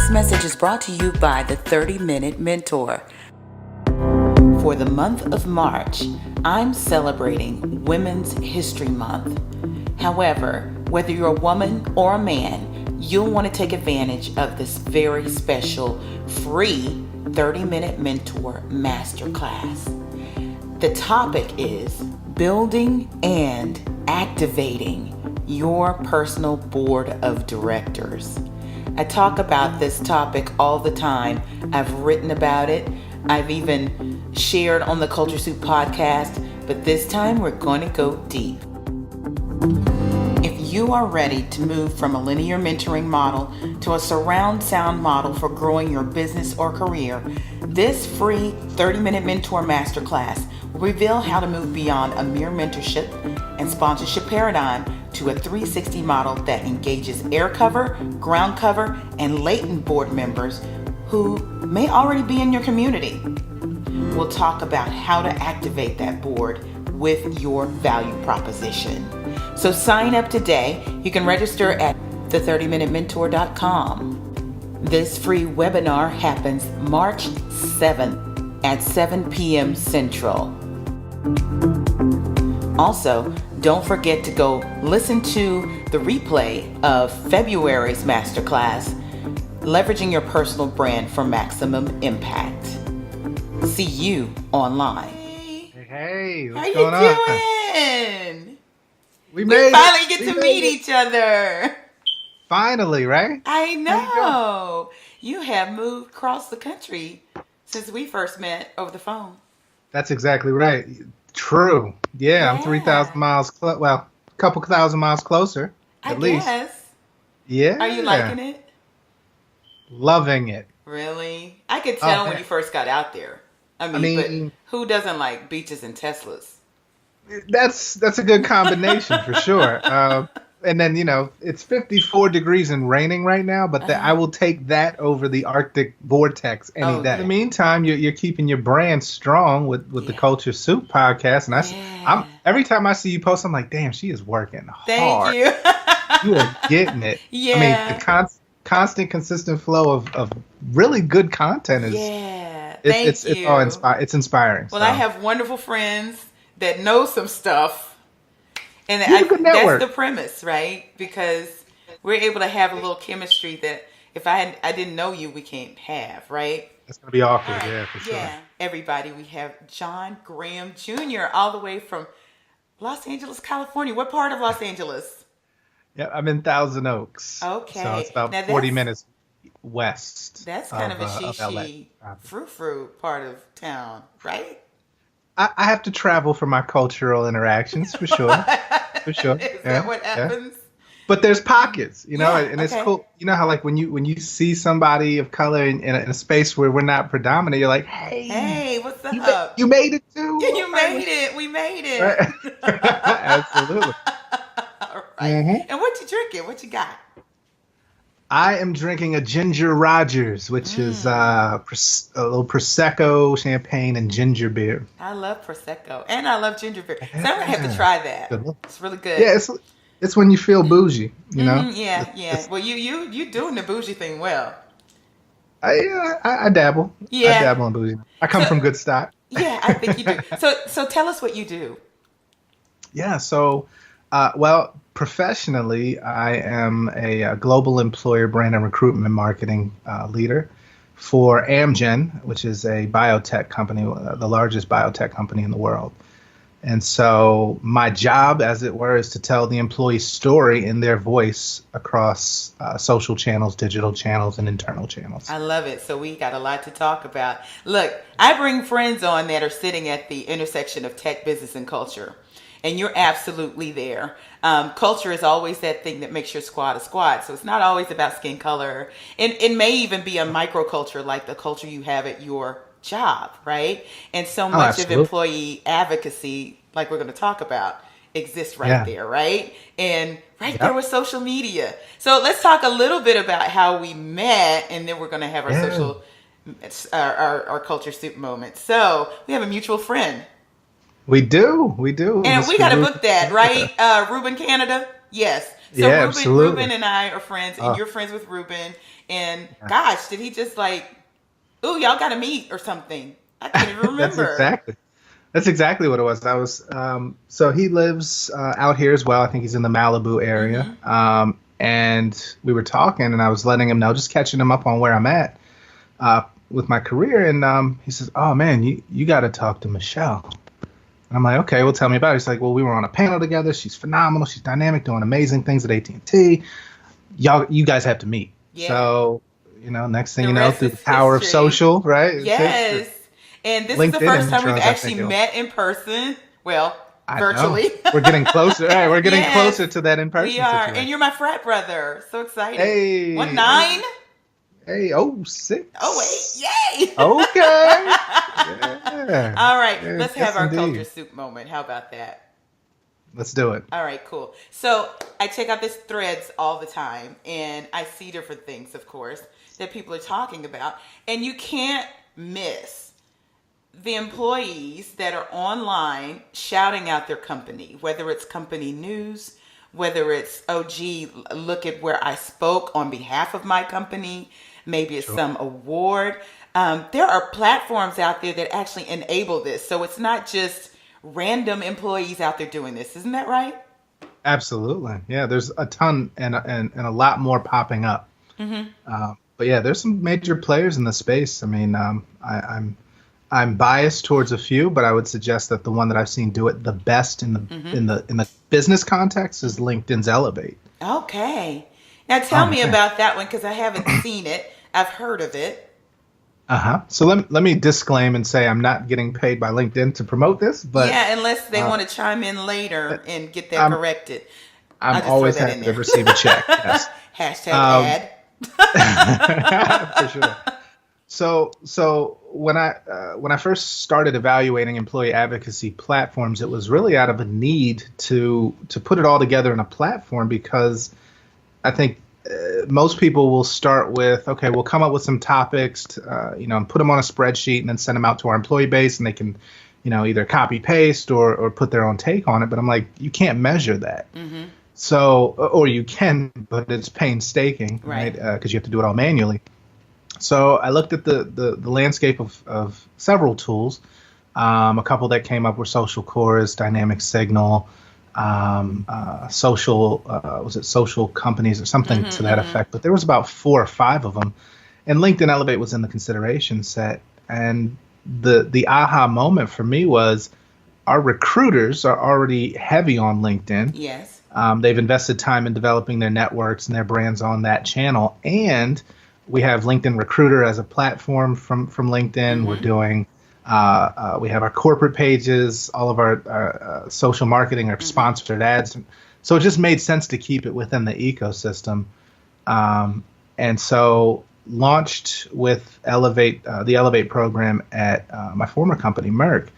This message is brought to you by the 30-Minute Mentor. For the month of March, I'm celebrating Women's History Month. However, whether you're a woman or a man, you'll want to take advantage of this very special free 30-Minute Mentor Masterclass. The topic is building and activating your personal board of directors. I talk about this topic all the time. I've written about it. I've even shared on the Culture Soup podcast, but this time we're going to go deep. If you are ready to move from a linear mentoring model to a surround sound model for growing your business or career, this free 30-Minute Mentor Masterclass will reveal how to move beyond a mere mentorship and sponsorship paradigm to a 360 model that engages air cover, ground cover, and latent board members who may already be in your community. We'll talk about how to activate that board with your value proposition. So sign up today. You can register at the30minutementor.com. This free webinar happens March 7th at 7 p.m. Central. Also, don't forget to go listen to the replay of February's masterclass, Leveraging Your Personal Brand for Maximum Impact. See you online. Hey, what's How going on? you doing? We finally get to meet each other. Finally, right? I know. You have moved across the country since we first met over the phone. That's exactly right. True. Yeah. I'm 3,000 miles, a couple thousand miles closer, at least. Guess. Yeah. Are you liking it? Loving it. Really? I could tell when you first got out there. I mean, but who doesn't like beaches and Teslas? That's a good combination for sure. And then, it's 54 degrees and raining right now, but I will take that over the Arctic vortex any day. In the meantime, you're keeping your brand strong with the Culture Soup podcast. And I'm every time I see you post, I'm like, damn, she is working hard. Thank you. You are getting it. Yeah. I mean, the constant, consistent flow of really good content is it's inspiring. Well, I have wonderful friends that know some stuff. And that's the premise, right? Because we're able to have a little chemistry that if I didn't know you, we can't have, right? That's going to be awkward, for sure. Yeah, everybody. We have John Graham Jr. all the way from Los Angeles, California. What part of Los Angeles? Yeah, I'm in Thousand Oaks. Okay. So it's about 40 minutes west. That's kind of a she frou-frou part of town, right? I have to travel for my cultural interactions, for sure. For sure. Is that what happens? Yeah. But there's pockets, and it's cool. You know how like when you see somebody of color in a space where we're not predominant, you're like, hey, what's up? You made it too. Yeah, you made it. We made it. Right. Absolutely. All right. Mm-hmm. And what you drinking? What you got? I am drinking a Ginger Rogers, which is a little Prosecco, champagne, and ginger beer. I love Prosecco, and I love ginger beer. So I'm going to have to try that. It's really good. Yeah, it's when you feel bougie, know? Yeah. Well, you doing the bougie thing well. I dabble. Yeah. I dabble in bougie. I come from good stock. Yeah, I think you do. So tell us what you do. Yeah, so, professionally, I am a global employer brand and recruitment marketing leader for Amgen, which is a biotech company, the largest biotech company in the world. And so my job, as it were, is to tell the employee story in their voice across social channels, digital channels, and internal channels. I love it. So we got a lot to talk about. Look, I bring friends on that are sitting at the intersection of tech, business, and culture. And you're absolutely there. Culture is always that thing that makes your squad a squad. So it's not always about skin color. And it may even be a microculture like the culture you have at your job, right? And so much of employee advocacy, like we're going to talk about, exists there, right? And there with social media. So let's talk a little bit about how we met, and then we're going to have our our Culture Soup moment. So we have a mutual friend. We do. And we got to book that, right? Ruben, Canada? Yes. So Yeah, Ruben absolutely. and I are friends, and Oh, you're friends with Ruben. And yeah. gosh, did he just like, ooh, y'all got to meet or something? I can't even That's remember. exactly what it was. I was so he lives out here as well. I think he's in the Malibu area. Mm-hmm. And we were talking, and I was letting him know, just catching him up on where I'm at with my career. And he says, "Oh man, you got to talk to Michelle." And I'm like, "Okay, well, tell me about it." He's like, "Well, we were on a panel together. She's phenomenal. She's dynamic, doing amazing things at AT&T. You guys have to meet." Yeah. So, next thing The you know, rest through the is power of history. social, right? It's history. Yes. And this is the LinkedIn first time we've intros, I actually think it was. met in person. Well, I know. virtually. We're getting closer. All right, we're getting Yes, closer to that we in-person are. And situation. you're my frat brother. So excited. One Hey, hey, nine. hey, oh, Oh, wait. 6. Yay. Okay. Yeah. All right. Yeah, Let's have yes, our culture indeed. soup moment. How about that? Let's do it. All right, cool. So I check out this threads all the time, and I see different things, of course, that people are talking about. And you can't miss the employees that are online shouting out their company, whether it's company news, whether it's, oh, gee, look at where I spoke on behalf of my company, maybe it's Sure. some award. There are platforms out there that actually enable this. So it's not just random employees out there doing this. Isn't that right? Absolutely. Yeah, there's a ton and a lot more popping up. Mm-hmm. But yeah, there's some major players in the space. I mean, I'm biased towards a few, but I would suggest that the one that I've seen do it the best in the Mm-hmm. business context is LinkedIn's Elevate. Okay. Now tell Oh me man. about that one because I haven't seen it. I've heard of it. Uh-huh. So let me disclaim and say I'm not getting paid by LinkedIn to promote this, but Yeah, unless they uh, want to chime in later and get that I'm corrected. I'm I'll just throw always that in happy to there. receive a check. Yes. Hashtag Um, ad. for sure. So when I first started evaluating employee advocacy platforms, it was really out of a need to put it all together in a platform because I think most people will start with, okay, we'll come up with some topics, and put them on a spreadsheet and then send them out to our employee base, and they can, either copy paste or put their own take on it. But I'm like, you can't measure that. Mm-hmm. So, or you can, but it's painstaking, right? Right. Because you have to do it all manually. So I looked at the landscape of several tools. A couple that came up were Social Chorus, Dynamic Signal, social was it Social Companies or something to Mm-hmm, that mm-hmm. effect. But there was about 4 or 5 of them, and LinkedIn Elevate was in the consideration set. And the aha moment for me was our recruiters are already heavy on LinkedIn. Yes. They've invested time in developing their networks and their brands on that channel. And we have LinkedIn Recruiter as a platform from LinkedIn. We're Mm-hmm. doing, we have our corporate pages, all of our social marketing, our Mm-hmm. sponsored ads. So it just made sense to keep it within the ecosystem. And so launched with the Elevate program at my former company, Merck,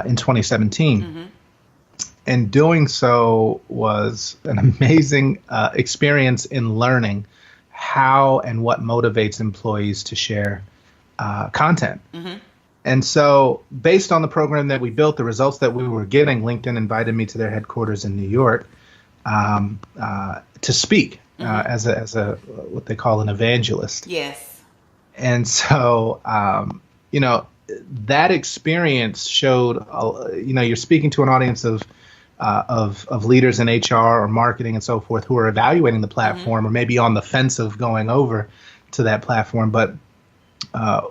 in 2017. Mm-hmm. And doing so was an amazing experience in learning how and what motivates employees to share content. Mm-hmm. And so, based on the program that we built, the results that we were getting, LinkedIn invited me to their headquarters in New York to speak Mm-hmm. as a what they call an evangelist. Yes. And so, that experience showed, you're speaking to an audience of leaders in HR or marketing and so forth who are evaluating the Mm-hmm. platform or maybe on the fence of going over to that platform. But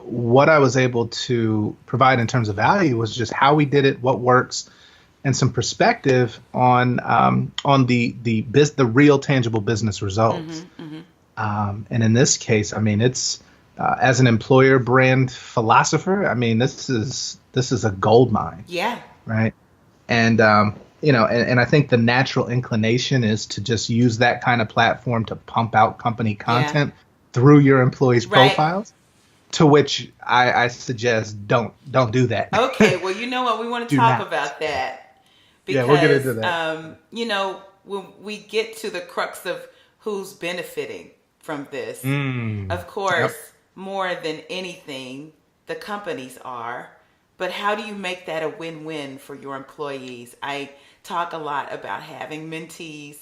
what I was able to provide in terms of value was just how we did it, what works, and some perspective on the real tangible business results. Mm-hmm. Mm-hmm. And in this case, I mean, it's as an employer brand philosopher, I mean, this is a gold mine, Yeah. right? And and I think the natural inclination is to just use that kind of platform to pump out company Yeah. content through your employees' Right. profiles. To which I suggest don't do that. Okay. Well, you know what? We want to Do talk not. about that Yeah, we'll get because, into that. when we get to the crux of who's benefiting from this, Mm. of course, Yep. more than anything, the companies are. But how do you make that a win-win for your employees? I talk a lot about having mentees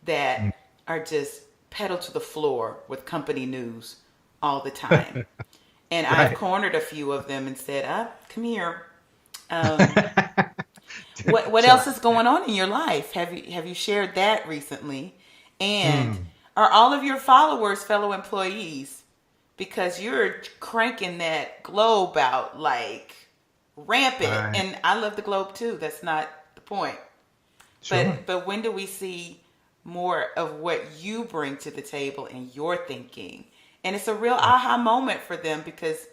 that are just pedal to the floor with company news all the time. And I've Right. cornered a few of them and said, come here. Um, what Chill else out. is going on in your life? Have you shared that recently? And Mm, are all of your followers fellow employees? Because you're cranking that globe out like rampant. right. And I love the globe too. That's not the point. Sure. But when do we see more of what you bring to the table in your thinking? And it's a real aha moment for them because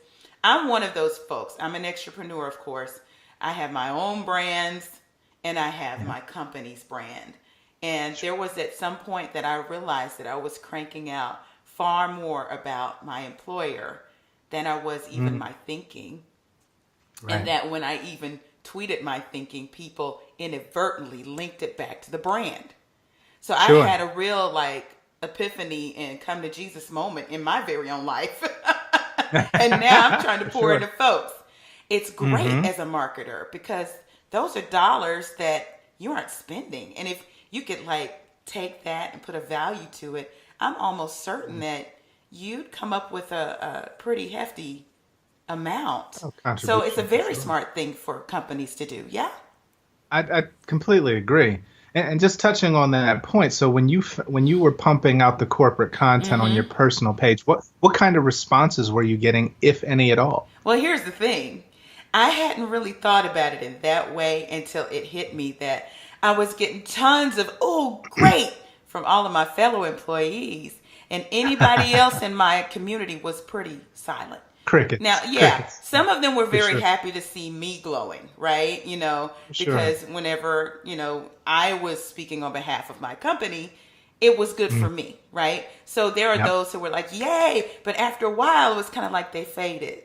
I'm one of those folks. I'm an entrepreneur, of course. I have my own brands and I have Yeah. my company's brand. And Sure. there was at some point that I realized that I was cranking out far more about my employer than I was even Mm, my thinking. And right. that when I even tweeted my thinking, people inadvertently linked it back to the brand. So I Sure. had a real like epiphany and come to Jesus moment in my very own life. And now I'm trying to For pour sure. into folks. It's great Mm-hmm. as a marketer because those are dollars that you aren't spending. And if you could like take that and put a value to it, I'm almost certain that you'd come up with a pretty hefty amount. Oh, So it's a contribution for very sure. smart thing for companies to do. Yeah. I completely agree. And just touching on that point, so when you were pumping out the corporate content on your Mm-hmm. personal page, what kind of responses were you getting, if any at all? Well, here's the thing. I hadn't really thought about it in that way until it hit me that I was getting tons of, oh, great, from all of my fellow employees. And anybody else in my community was pretty silent. Now, Crickets, yeah, crickets, some of them were for very sure, happy to see me glowing, right? for sure. Because whenever, I was speaking on behalf of my company, it was good for Mm, me, right? So there are yep. those who were like, yay. But after a while, it was kind of like they faded.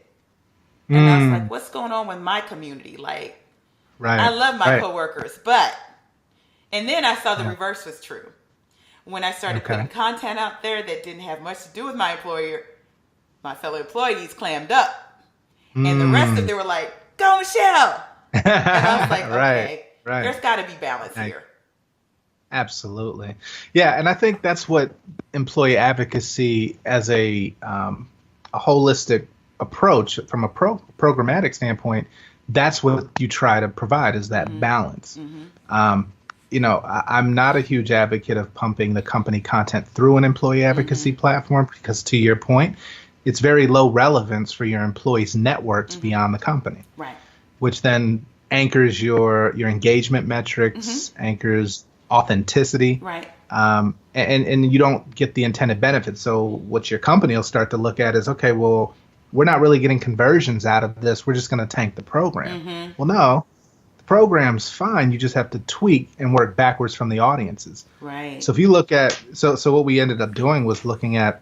And I was like, Mm, what's going on with my community? Like, I right, love my right. coworkers, but, and then I saw the Yeah. reverse was true. When I started putting Okay. content out there that didn't have much to do with my employer, my fellow employees clammed up. And the rest of Mm. them were like, go Michelle. And I was like, Right, okay, right. there's got to be balance Right. here. Absolutely. Yeah, and I think that's what employee advocacy as a holistic approach from a programmatic standpoint, that's what you try to provide is that Mm-hmm. balance. Mm-hmm. Um, I'm not a huge advocate of pumping the company content through an employee Mm-hmm. advocacy platform because, to your point, it's very low relevance for your employees' networks Mm-hmm. beyond the company, Right. which then anchors your engagement Mm-hmm. metrics, anchors authenticity, Right. and you don't get the intended benefits. So what your company will start to look at is, okay, well, we're not really getting conversions out of this. We're just going to tank the program. Mm-hmm. Well, no, the program's fine. You just have to tweak and work backwards from the audiences. Right. So if you look at so what we ended up doing was looking at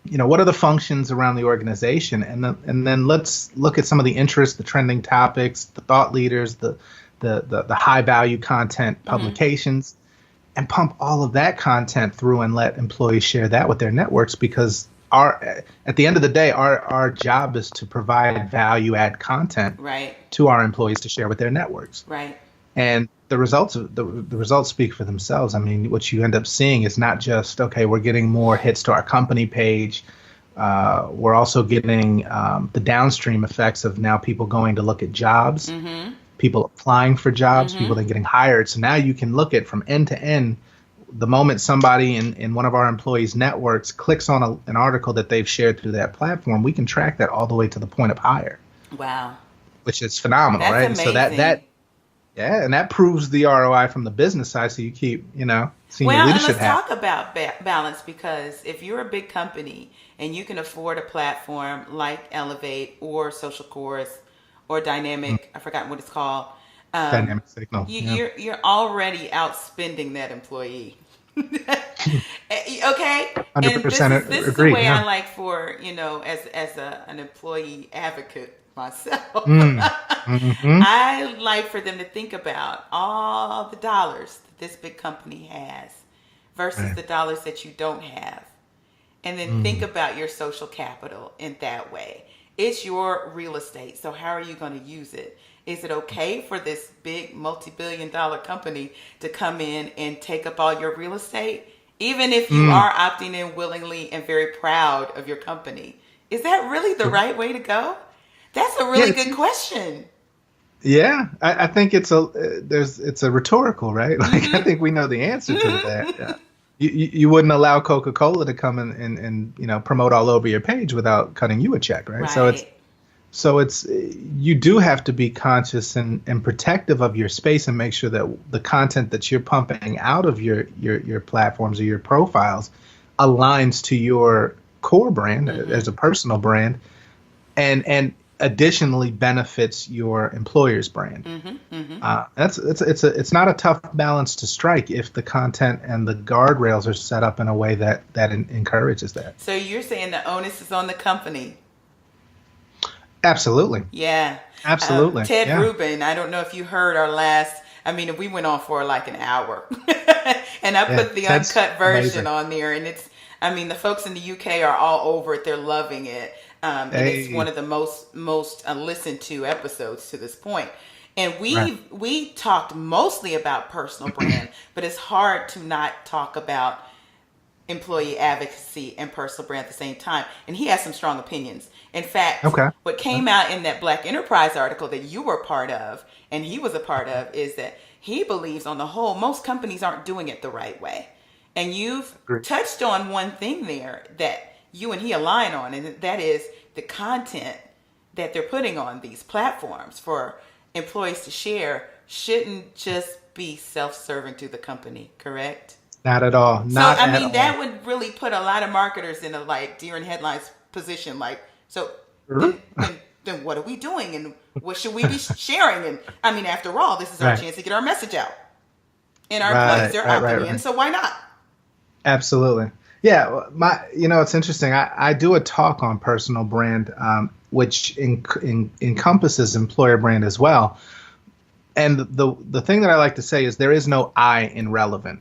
what are the functions around the organization, and then let's look at some of the interests, the trending topics, the thought leaders, the high value content Mm-hmm. publications, and pump all of that content through and let employees share that with their networks because our at the end of the day our job is to provide value add content Right. to our employees to share with their networks. Right. And the results speak for themselves. I mean, what you end up seeing is not just, okay, we're getting more hits to our company page. We're also getting the downstream effects of now people going to look at jobs, Mm-hmm. people applying for jobs, Mm-hmm. people then getting hired. So now you can look at from end to end. The moment somebody in one of our employees' networks clicks on an article that they've shared through that platform, we can track that all the way to the point of hire, Wow. which is phenomenal, That's right? And so that amazing. yeah, and that proves the ROI from the business side. So you keep, senior Well, and leadership let's happy. talk about balance because if you're a big company and you can afford a platform like Elevate or Social Course or Mm, Dynamic, I forgot what it's called, um, dynamic signal. you, Yeah. you're already outspending that employee. Okay, and this 100% is this is the agree. way I Yeah. like for an employee advocate myself. Mm, hmm. I like for them to think about all the dollars that this big company has versus Right. the dollars that you don't have. And then think Mm, about your social capital in that way. It's your real estate. So how are you going to use it? Is it okay for this big multi-billion-dollar company to come in and take up all your real estate? Even if you Mm. are opting in willingly and very proud of your company, is that really the right way to go? That's a Yeah, really good question. yeah. I think it's a rhetorical, right? Like I think we know the answer to that. Yeah. You wouldn't allow Coca-Cola to come and promote all over your page without cutting you a check, right? Right. So it's you do have to be conscious and protective of your space and make sure that the content that you're pumping out of your platforms or your profiles aligns to your core brand as a personal brand and additionally benefits your employer's brand. It's not a tough balance to strike if the content and the guardrails are set up in a way that encourages that. So you're saying the onus is on the company. Absolutely. Yeah. Absolutely. Ted Yeah. Rubin, I don't know if you heard our last, I mean, we went on for like an hour. And I Yeah. put the Ted's uncut version amazing. on there. And I mean, the folks in the UK are all over it. They're loving it. And it's one Hey. of the most listened to episodes to this point. And Right. we talked mostly about personal brand, but it's hard to not talk about employee advocacy and personal brand at the same time. And he has some strong opinions. In fact, Okay. what came out in that Black Enterprise article that you were part of and he was a part of is that he believes on the whole, most companies aren't doing it the right way. And you've Agree. touched on one thing there that you and he align on, and that is the content that they're putting on these platforms for employees to share shouldn't just be self-serving to the company, correct? Not at all. So, Not I at mean, that all. would really put a lot of marketers in a like deer in headlights position. Like, so Right. then what are we doing? And what should we be sharing? And I mean, after all, this is our chance to get our message out. And our employees, Right. they're Right. Right. opting in. Right. So why not? Absolutely. Yeah. It's interesting. I do a talk on personal brand, which encompasses employer brand as well. And the thing that I like to say is there is no I in relevant,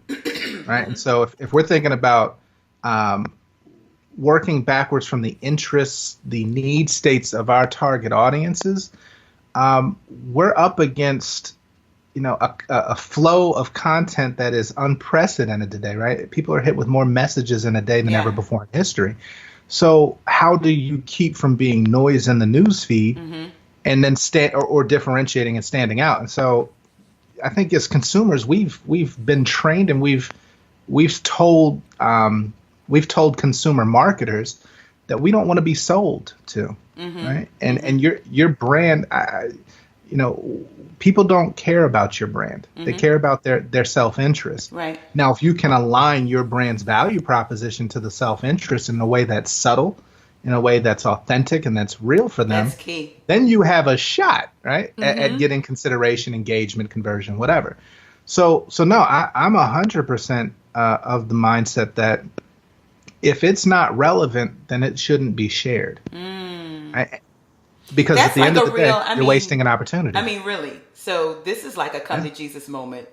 right? And so if we're thinking about working backwards from the interests, the need states of our target audiences, we're up against a flow of content that is unprecedented today, right? People are hit with more messages in a day than Yeah. ever before in history. So how do you keep from being noise in the news feed and then or differentiating and standing out? And so I think as consumers, we've been trained and we've told consumer marketers that we don't want to be sold to, right? And your brand, people don't care about your brand. They care about their self-interest. Right. Now, if you can align your brand's value proposition to the self-interest in a way that's subtle, in a way that's authentic and that's real for them, That's key. then you have a shot, right, at getting consideration, engagement, conversion, whatever. So no, I'm 100% of the mindset that if it's not relevant, then it shouldn't be shared. Right? Because That's at the like end of a the real, day, I you're mean, wasting an opportunity. I mean, really. So this is like a come to Jesus moment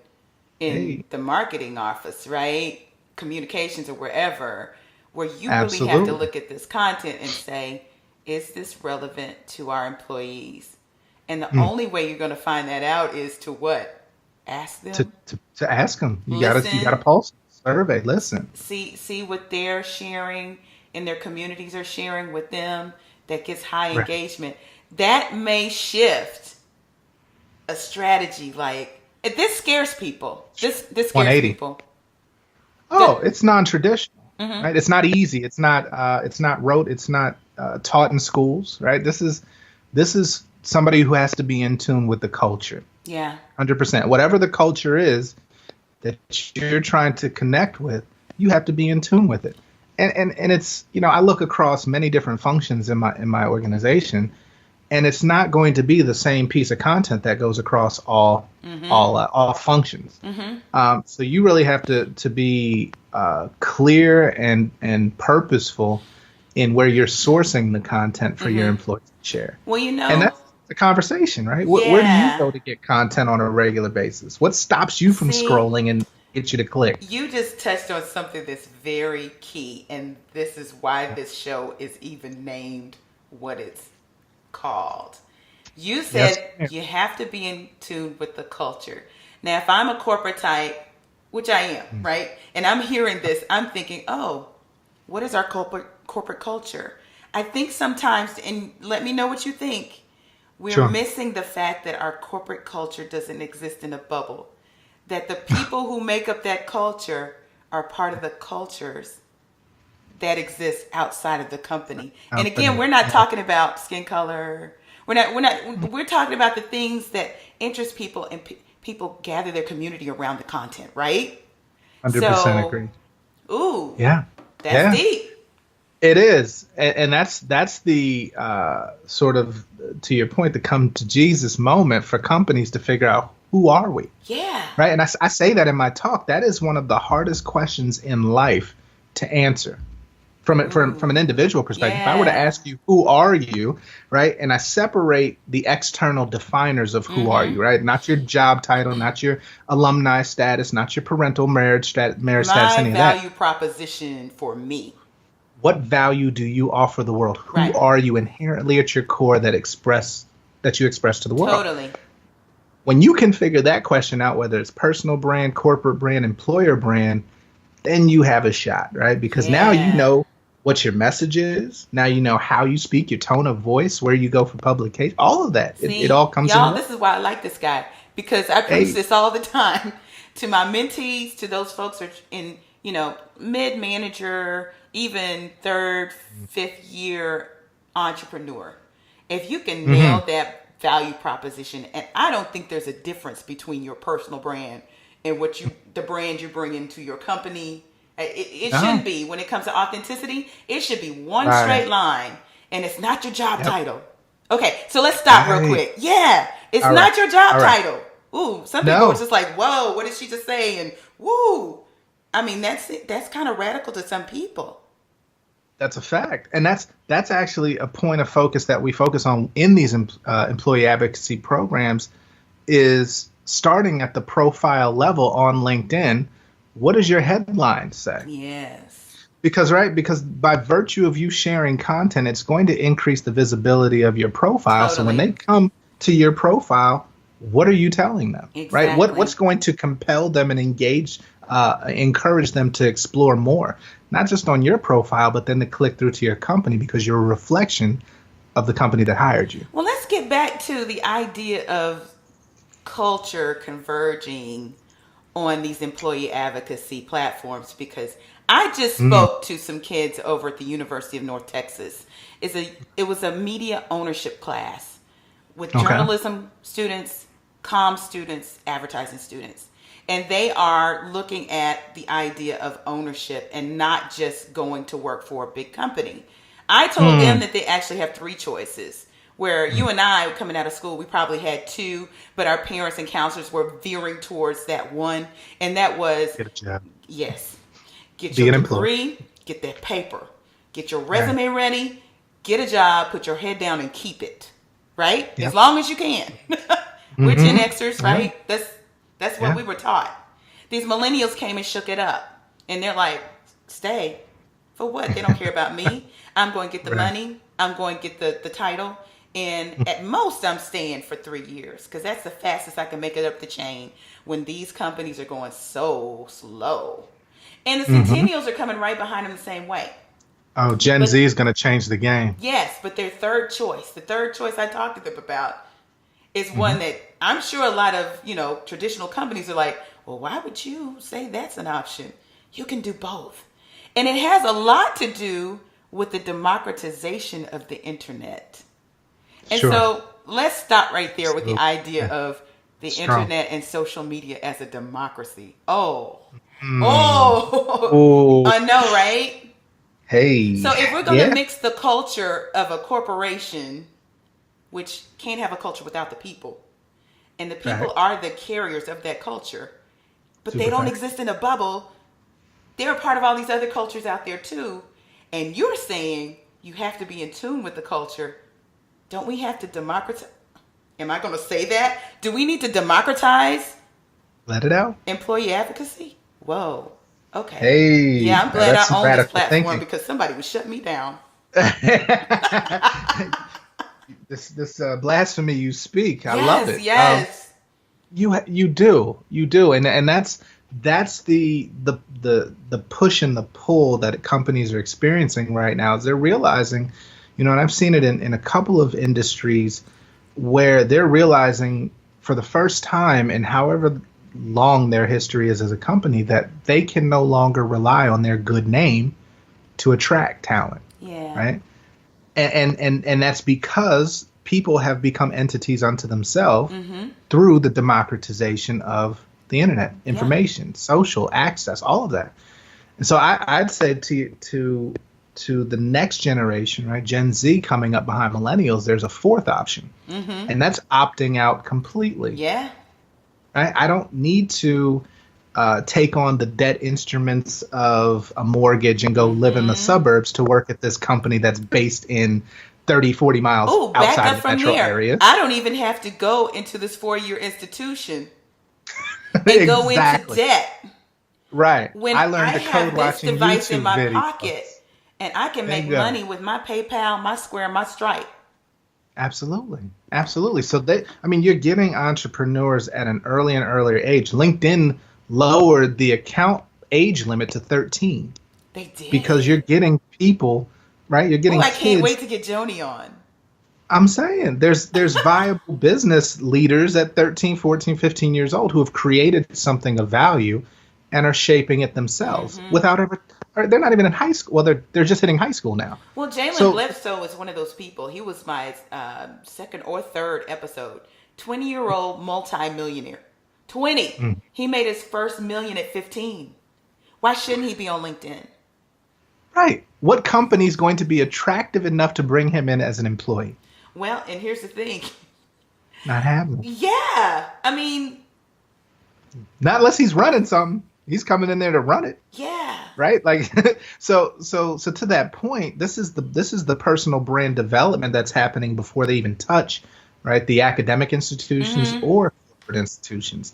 in Hey. the marketing office, right? Communications or wherever, where you really have to Absolutely. look at this content and say, is this relevant to our employees? And the only way you're going to find that out is to what? Ask them. to ask them, you Listen. gotta pulse survey, listen. See what they're sharing and their communities are sharing with them that gets high Right. engagement. That may shift a strategy. Like this scares people. This scares 180. people. Oh, it's non-traditional, right? It's not easy. It's not rote. It's not taught in schools, right? This is somebody who has to be in tune with the culture, Yeah. 100%. Whatever the culture is that you're trying to connect with, you have to be in tune with it. And it's, I look across many different functions in my organization, and it's not going to be the same piece of content that goes across all functions. So you really have to be clear and purposeful in where you're sourcing the content for your employees to share. Well, And that's the conversation, right? Where do Yeah. you go to get content on a regular basis? What stops you from See, scrolling and get you to click? you just touched on something that's very key, and this is why this show is even named what it's called. You Yes, said ma'am. you have to be in tune with the culture. Now, if I'm a corporate type, which I am, right? And I'm hearing this, I'm thinking, oh, what is our corporate culture? I think sometimes, and let me know what you think, we're Sure. missing the fact that our corporate culture doesn't exist in a bubble. That the people who make up that culture are part of the cultures that exist outside of the company. And again, Company. we're not Yeah. talking about skin color. We're talking about the things that interest people, and people gather their community around the content, right? 100% So, agree. ooh, Yeah. that's Yeah. deep. It is, and that's the sort of, to your point, the come to Jesus moment for companies to figure out who are we, Yeah. right? And I say that in my talk. That is one of the hardest questions in life to answer from an Ooh, individual perspective. If I were to yeah. ask you, who are you, right? And I separate the external definers of who are Mm-hmm. you, right? Not your job title, not your alumni status, not your parental marriage status, My any of that. value proposition for me. What value do you offer the world? Who Right. are you inherently at your core that you express to the world? Totally. When you can figure that question out, whether it's personal brand, corporate brand, employer brand, then you have a shot, right? Because now you Yeah. know what your message is. Now you know how you speak, your tone of voice, where you go for publication, all of that. It See, all comes into y'all, play. this is why I like this guy, because I preach Hey, this all the time to my mentees, to those folks who are in, mid manager, even third, fifth year entrepreneur. If you can hmm nail that value proposition, and I don't think there's a difference between your personal brand and the brand you bring into your company. It shouldn't no, be. When it comes to authenticity, it should be one right, straight line, and it's not your job yep, title. Okay, so let's stop real right, quick. Yeah, it's all right, not your job all right. title. Ooh, some people are No, just like, whoa, what did she just say? And woo. I mean, that's it. That's kind of radical to some people. that's a fact, and that's actually a point of focus that we focus on in these employee advocacy programs. Is starting at the profile level on LinkedIn. What does your headline say? Yes, Because by virtue of you sharing content, it's going to increase the visibility of your profile. So when totally. they come to your profile, what are you telling them, right? What's Exactly. going to compel them and encourage them to explore more, not just on your profile, but then to click through to your company because you're a reflection of the company that hired you. Well, let's get back to the idea of culture converging on these employee advocacy platforms, because I just Mm, spoke to some kids over at the University of North Texas. It was a media ownership class with okay. journalism students, comm students, advertising students. And they are looking at the idea of ownership and not just going to work for a big company. I told them Mm, that they actually have three choices. Where you and I, coming out of school, we probably had two, but our parents and counselors were veering towards that one. And that was, get a job. yes, get Be your an employee. degree, get that paper, get your Right. resume ready, get a job, put your head down and keep it, right? As Yep. long as you can. We're Gen Mm-hmm. Xers, Yeah. right? That's what Yeah. we were taught. These millennials came and shook it up. And they're like, stay. For what? They don't care about me. I'm going to get the Right. money. I'm going to get the title. And at most, I'm staying for 3 years because that's the fastest I can make it up the chain when these companies are going so slow. And the Mm-hmm. centennials are coming right behind them the same way. Oh, Gen Z But is going to change the game. yes, but their the third choice I talked to them about, is Mm-hmm. one that I'm sure a lot of, traditional companies are like, well, why would you say that's an option? You can do both. And it has a lot to do with the democratization of the internet. And Sure. so let's stop right there with the Absolutely. idea Yeah. of the Strong. internet and social media as a democracy. Oh, Mm. oh, Oh, I know, right? hey. So if we're going to Yeah. mix the culture of a corporation, which can't have a culture without the people, and the people Facts. are the carriers of that culture, but they Super don't facts. exist in a bubble. They're a part of all these other cultures out there too. And you're saying you have to be in tune with the culture. Don't we have to democratize? Am I going to say that? Do we need to democratize Let it out. employee advocacy? Whoa. Okay. Hey, Yeah, I'm now glad that's I some own this radical platform thinking. because somebody would shut me down. this blasphemy you speak. I love Yes, it. yes. You do, and that's the push and the pull that companies are experiencing right now. Is they're realizing, and I've seen it in a couple of industries where they're realizing for the first time in however long their history is as a company that they can no longer rely on their good name to attract talent, Yeah. right? And that's because people have become entities unto themselves Mm-hmm. through the democratization of the internet, Yeah. information, social access, all of that. And so I'd say to the next generation, right, Gen Z coming up behind millennials, there's a fourth option, Mm-hmm. and that's opting out completely. Yeah. Right? I don't need to take on the debt instruments of a mortgage and go live in the Mm-hmm. suburbs to work at this company that's based in 30, 40 miles Oh, back outside up of the from metro there. areas. I don't even have to go into this 4-year institution and go into Exactly. debt Right. when I I learned to code have this watching device in YouTube my videos. pocket and I can There make you go. money with my PayPal, my Square, my Stripe. Absolutely. Absolutely. So you're getting entrepreneurs at an early and earlier age. LinkedIn lowered the account age limit to 13 They because you're did. getting people, right? You're Oh, getting I can't kids. wait to get Joni on. I'm saying there's viable business leaders at 13, 14, 15 years old who have created something of value and are shaping it themselves Mm-hmm. without ever, or they're not even in high school. Well, they're just hitting high school now. Well, Jalen So Bledsoe is one of those people. He was my second or third episode. 20-year-old multimillionaire. 20. mm, He made his first million at 15. Why shouldn't he be on LinkedIn? right, what company is going to be attractive enough to bring him in as an employee? Well, and here's the thing. Not happening. Yeah. I mean, Not unless he's running something. He's coming in there to run it. yeah. Right, like so to that point, this is the personal brand development that's happening before they even touch, right, the academic institutions Mm-hmm. or corporate institutions.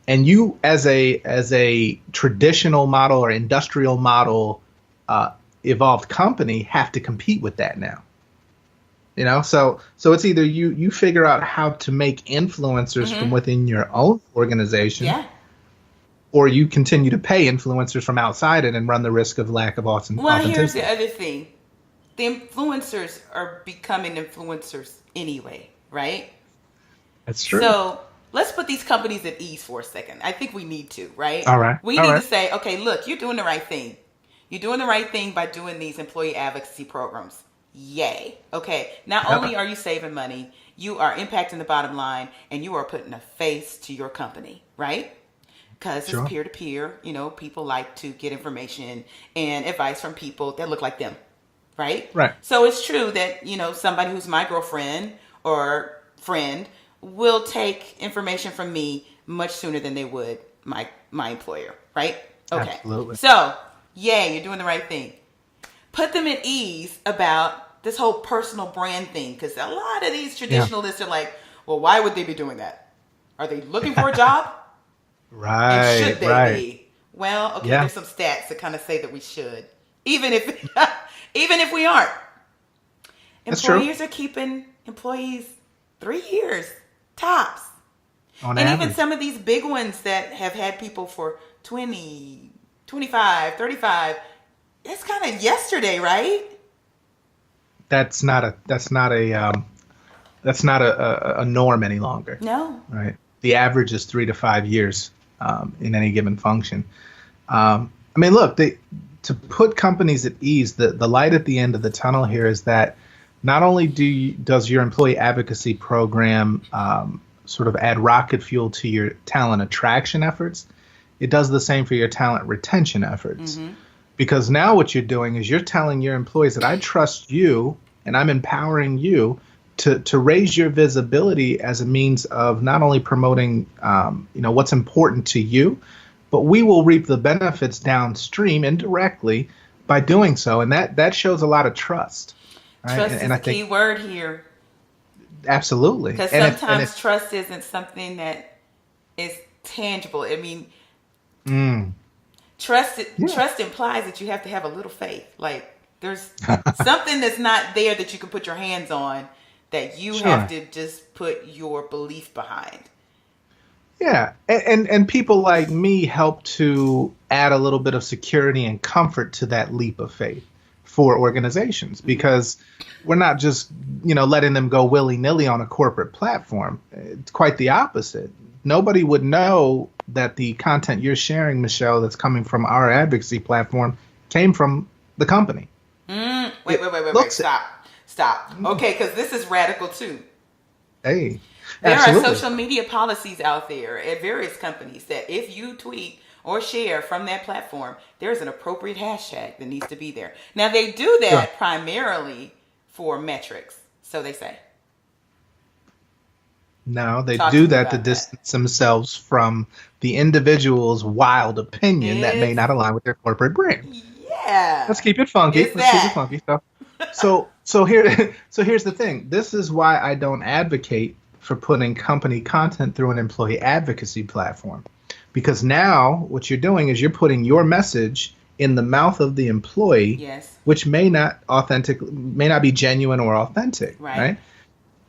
And you, as a traditional model or industrial model evolved company, have to compete with that now. So it's either you figure out how to make influencers from Mm-hmm. within your own organization, Yeah. or you continue to pay influencers from outside it and run the risk of lack of Well, here's the authenticity. other thing. The influencers are becoming influencers anyway, right? That's true. So let's put these companies at ease for a second. I think we need to, right? All right. We All need to right. say, okay, look, you're doing the right thing. You're doing the right thing by doing these employee advocacy programs. Yay. Okay. Not Yeah. only are you saving money, you are impacting the bottom line and you are putting a face to your company, right? Because it's Sure. peer to peer. People like to get information and advice from people that look like them, right? Right. So it's true that, somebody who's my girlfriend or friend will take information from me much sooner than they would my employer, right? Okay. Absolutely. So, yay, you're doing the right thing. Put them at ease about this whole personal brand thing because a lot of these Yeah. traditionalists are like, well, why would they be doing that? Are they looking for a job? And Right. should they Right. be? Well, okay, Yeah. there's some stats that kind of say that we should. Even if even if we aren't. That's true. Employers are keeping employees 3 years tops. On And even average. some of these big ones that have had people for 20, 25, 35, it's kind of yesterday, right? That's not a norm any longer. No. Right. The average is 3 to 5 years in any given function. Look, to put companies at ease, the light at the end of the tunnel here is that not only does your employee advocacy program sort of add rocket fuel to your talent attraction efforts, it does the same for your talent retention efforts. Mm-hmm. Because now what you're doing is you're telling your employees that I trust you and I'm empowering you to raise your visibility as a means of not only promoting what's important to you, but we will reap the benefits downstream indirectly by doing so, and that shows a lot of trust, right? Trust and is I the key think word here. absolutely, Because and sometimes trust isn't something that is tangible. I mean, mm, trust yeah, trust implies that you have to have a little faith. Like there's something that's not there that you can put your hands on that you have Sure. to just put your belief behind. Yeah, and people like me help to add a little bit of security and comfort to that leap of faith for organizations because we're not just, letting them go willy-nilly on a corporate platform. It's quite the opposite. Nobody would know that the content you're sharing, Michelle, that's coming from our advocacy platform came from the company. Wait. Stop. Okay, because this is radical too. Hey, There absolutely. are social media policies out there at various companies that if you tweet or share from that platform, there's an appropriate hashtag that needs to be there. Now, they do Sure. that primarily for metrics, so they say. No, they Talk to do me that to about that. distance themselves from the individual's wild opinion that may It's, not align with their corporate brand. Let's yeah, keep it funky. it's Let's keep it that. funky. So here, so here's the thing. This is why I don't advocate for putting company content through an employee advocacy platform, because now what you're doing is you're putting your message in the mouth of the employee, Yes, which may not be genuine or authentic, right. right?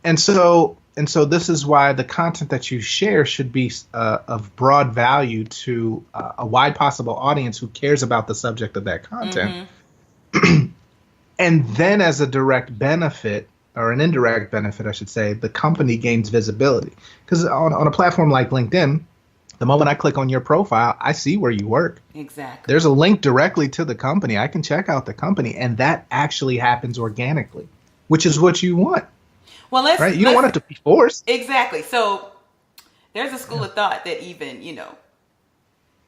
And so this is why the content that you share should be of broad value to a wide possible audience who cares about the subject of that content. Mm-hmm. And then as a direct benefit, or an indirect benefit, I should say, the company gains visibility. Because on a platform like LinkedIn, the moment I click on your profile, I see where you work. Exactly. There's a link directly to the company. I can check out the company, and that actually happens organically, which is what you want, Well, right? You don't want it to be forced. exactly. So there's a school Yeah. of thought that even,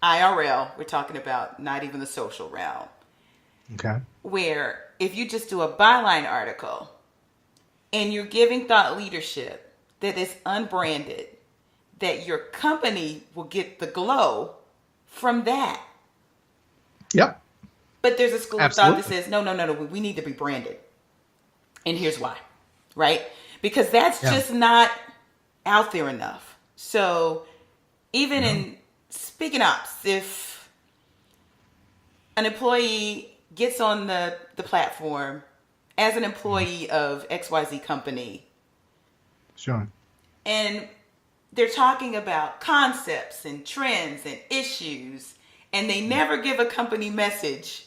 IRL, we're talking about not even the social realm, Okay. where if you just do a byline article and you're giving thought leadership that is unbranded, that your company will get the glow from that. Yep. But there's a school of thought that Absolutely. says, no, we need to be branded. And here's why, right? Because that's Yeah. just not out there enough. So even No. in speaking ops, if an employee gets on the platform as an employee of XYZ company Sure. and they're talking about concepts and trends and issues and they never give a company message,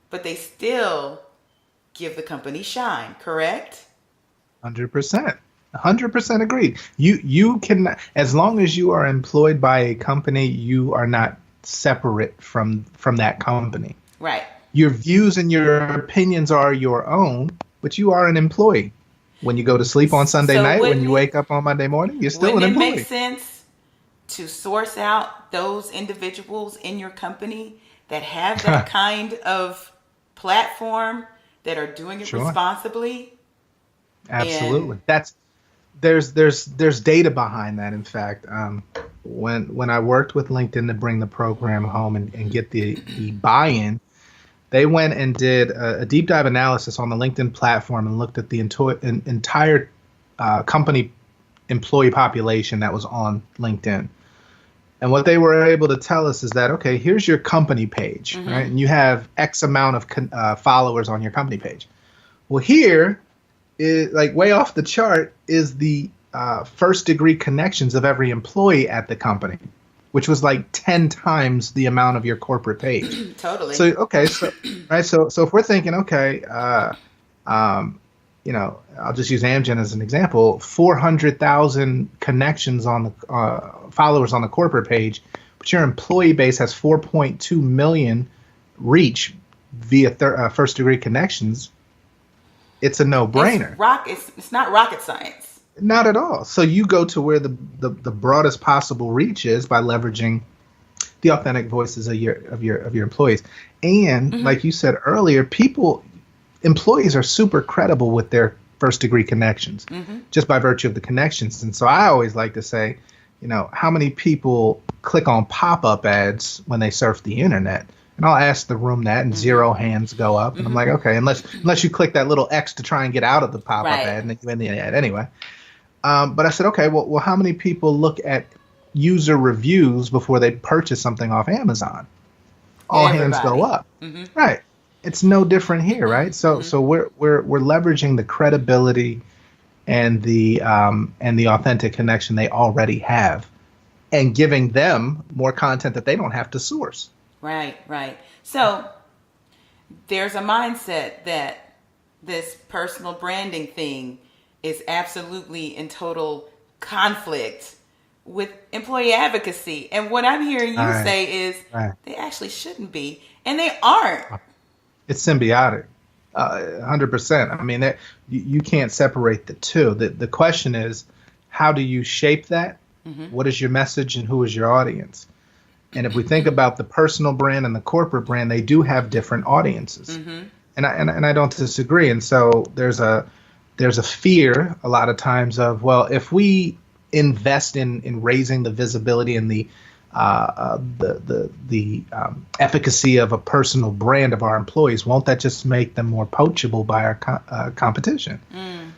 but they still give the company shine, correct? 100%. 100% agreed. You can, as long as you are employed by a company, you are not separate from that company. Right. Your views and your opinions are your own, but you are an employee. When you go to sleep on Sunday So night, when wouldn't you wake up on Monday morning, you're still an wouldn't it make employee. sense to source out those individuals in your company that have that kind of platform that are doing it Sure. responsibly? Absolutely. And There's data behind that. In fact, when I worked with LinkedIn to bring the program home and get the buy-in, they went and did a deep dive analysis on the LinkedIn platform and looked at the entire company employee population that was on LinkedIn. And what they were able to tell us is that, okay, here's your company page, right? And you have X amount of followers on your company page. Well, here, like way off the chart, is the first degree connections of every employee at the company, which was like 10 times the amount of your corporate page. totally. So, okay, so if we're thinking, okay, I'll just use Amgen as an example, 400,000 connections on the followers on the corporate page, but your employee base has 4.2 million reach via first degree connections. It's a no-brainer. It's not rocket science. Not at all. So you go to where the broadest possible reach is by leveraging the authentic voices of your employees. And like you said earlier, employees are super credible with their first degree connections just by virtue of the connections. And so I always like to say, how many people click on pop-up ads when they surf the internet? And I'll ask the room that, and 0 hands go up. And I'm like, okay, unless you click that little X to try and get out of the pop-up Right. ad, and then you end the ad anyway. But I said, okay, well, how many people look at user reviews before they purchase something off Amazon? All hands Everybody. go up. Right. It's no different here, right? So we're leveraging the credibility and the authentic connection they already have, and giving them more content that they don't have to source. Right, right. So there's a mindset that this personal branding thing is absolutely in total conflict with employee advocacy. And what I'm hearing you say is they actually shouldn't be, and they aren't. It's symbiotic, 100%. I mean, you can't separate the two. The question is, how do you shape that? Mm-hmm. What is your message, and who is your audience? And if we think about the personal brand and the corporate brand, they do have different audiences. Mm-hmm. And I don't disagree. And so there's a fear a lot of times of, well, if we invest in raising the visibility and the efficacy of a personal brand of our employees, won't that just make them more poachable by our competition? Mm.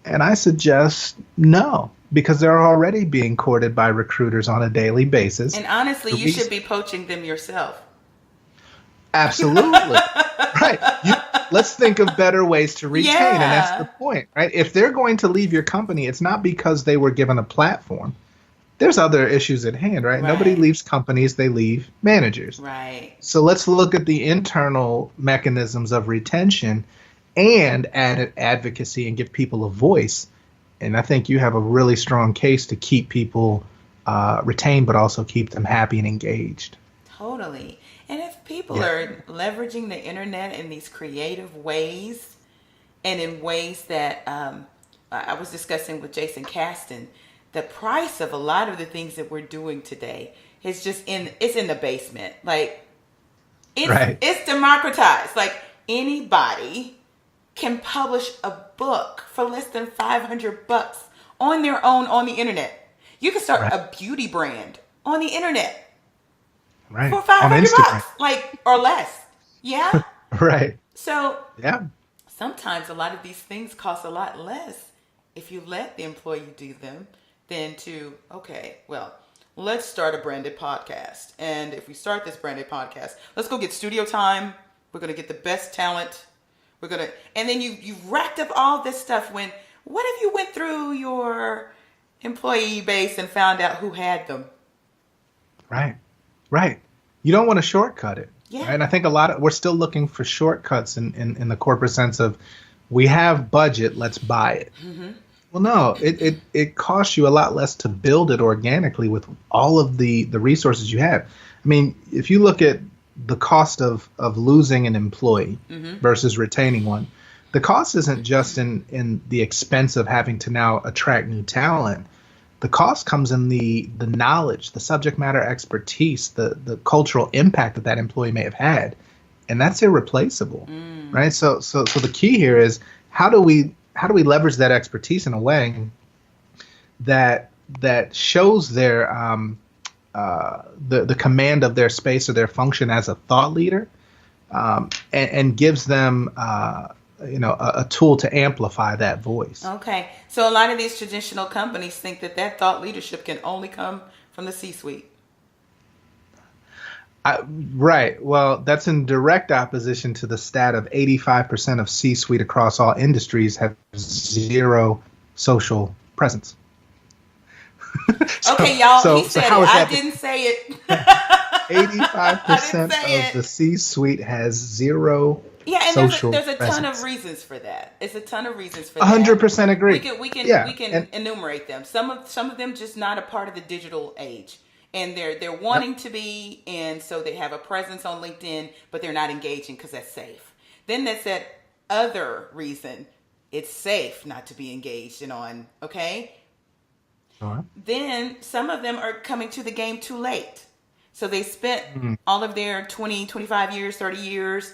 And I suggest no, because they're already being courted by recruiters on a daily basis. And honestly, you should be poaching them yourself. Absolutely. Right. Let's think of better ways to retain. Yeah. And that's the point, right? If they're going to leave your company, it's not because they were given a platform. There's other issues at hand, right? Nobody leaves companies, they leave managers. Right. So let's look at the internal mechanisms of retention and add advocacy and give people a voice. And I think you have a really strong case to keep people retained, but also keep them happy and engaged. Totally. And if people are leveraging the internet in these creative ways, and in ways that I was discussing with Jason Caston, the price of a lot of the things that we're doing today is just it's in the basement. Like it's democratized. Like anybody can publish a book for less than $500 on their own on the internet. You can start a beauty brand on the internet. Right. For $500, like, or less. Yeah. Right. So sometimes a lot of these things cost a lot less if you let the employee do them than to, okay, well, let's start a branded podcast. And if we start this branded podcast, let's go get studio time. We're going to get the best talent. And then you've racked up all this stuff what if you went through your employee base and found out who had them? Right. Right. You don't want to shortcut it. Yeah. Right? And I think we're still looking for shortcuts in the corporate sense of, we have budget, let's buy it. Mm-hmm. Well, no, it costs you a lot less to build it organically with all of the resources you have. I mean, if you look at the cost of losing an employee versus retaining one, the cost isn't just in the expense of having to now attract new talent. The cost comes in the knowledge, the subject matter expertise, the cultural impact that employee may have had, and that's irreplaceable, right? So the key here is, how do we leverage that expertise in a way that shows their the command of their space or their function as a thought leader, and gives them a tool to amplify that voice. Okay. So a lot of these traditional companies think that thought leadership can only come from the C-suite. Right. Well, that's in direct opposition to the stat of 85% of C-suite across all industries have zero social presence. Okay, y'all, he said it. I didn't say it. 85% of the C-suite has zero social there's a presence. ton of reasons for that. It's a ton of reasons for that. 100% agree. We can enumerate them. Some of them just not a part of the digital age. And they're wanting to be, and so they have a presence on LinkedIn, but they're not engaging because that's safe. Then that's that other reason, it's safe not to be engaged and on, okay? Sure. Then some of them are coming to the game too late. So they spent all of their 20, 25 years, 30 years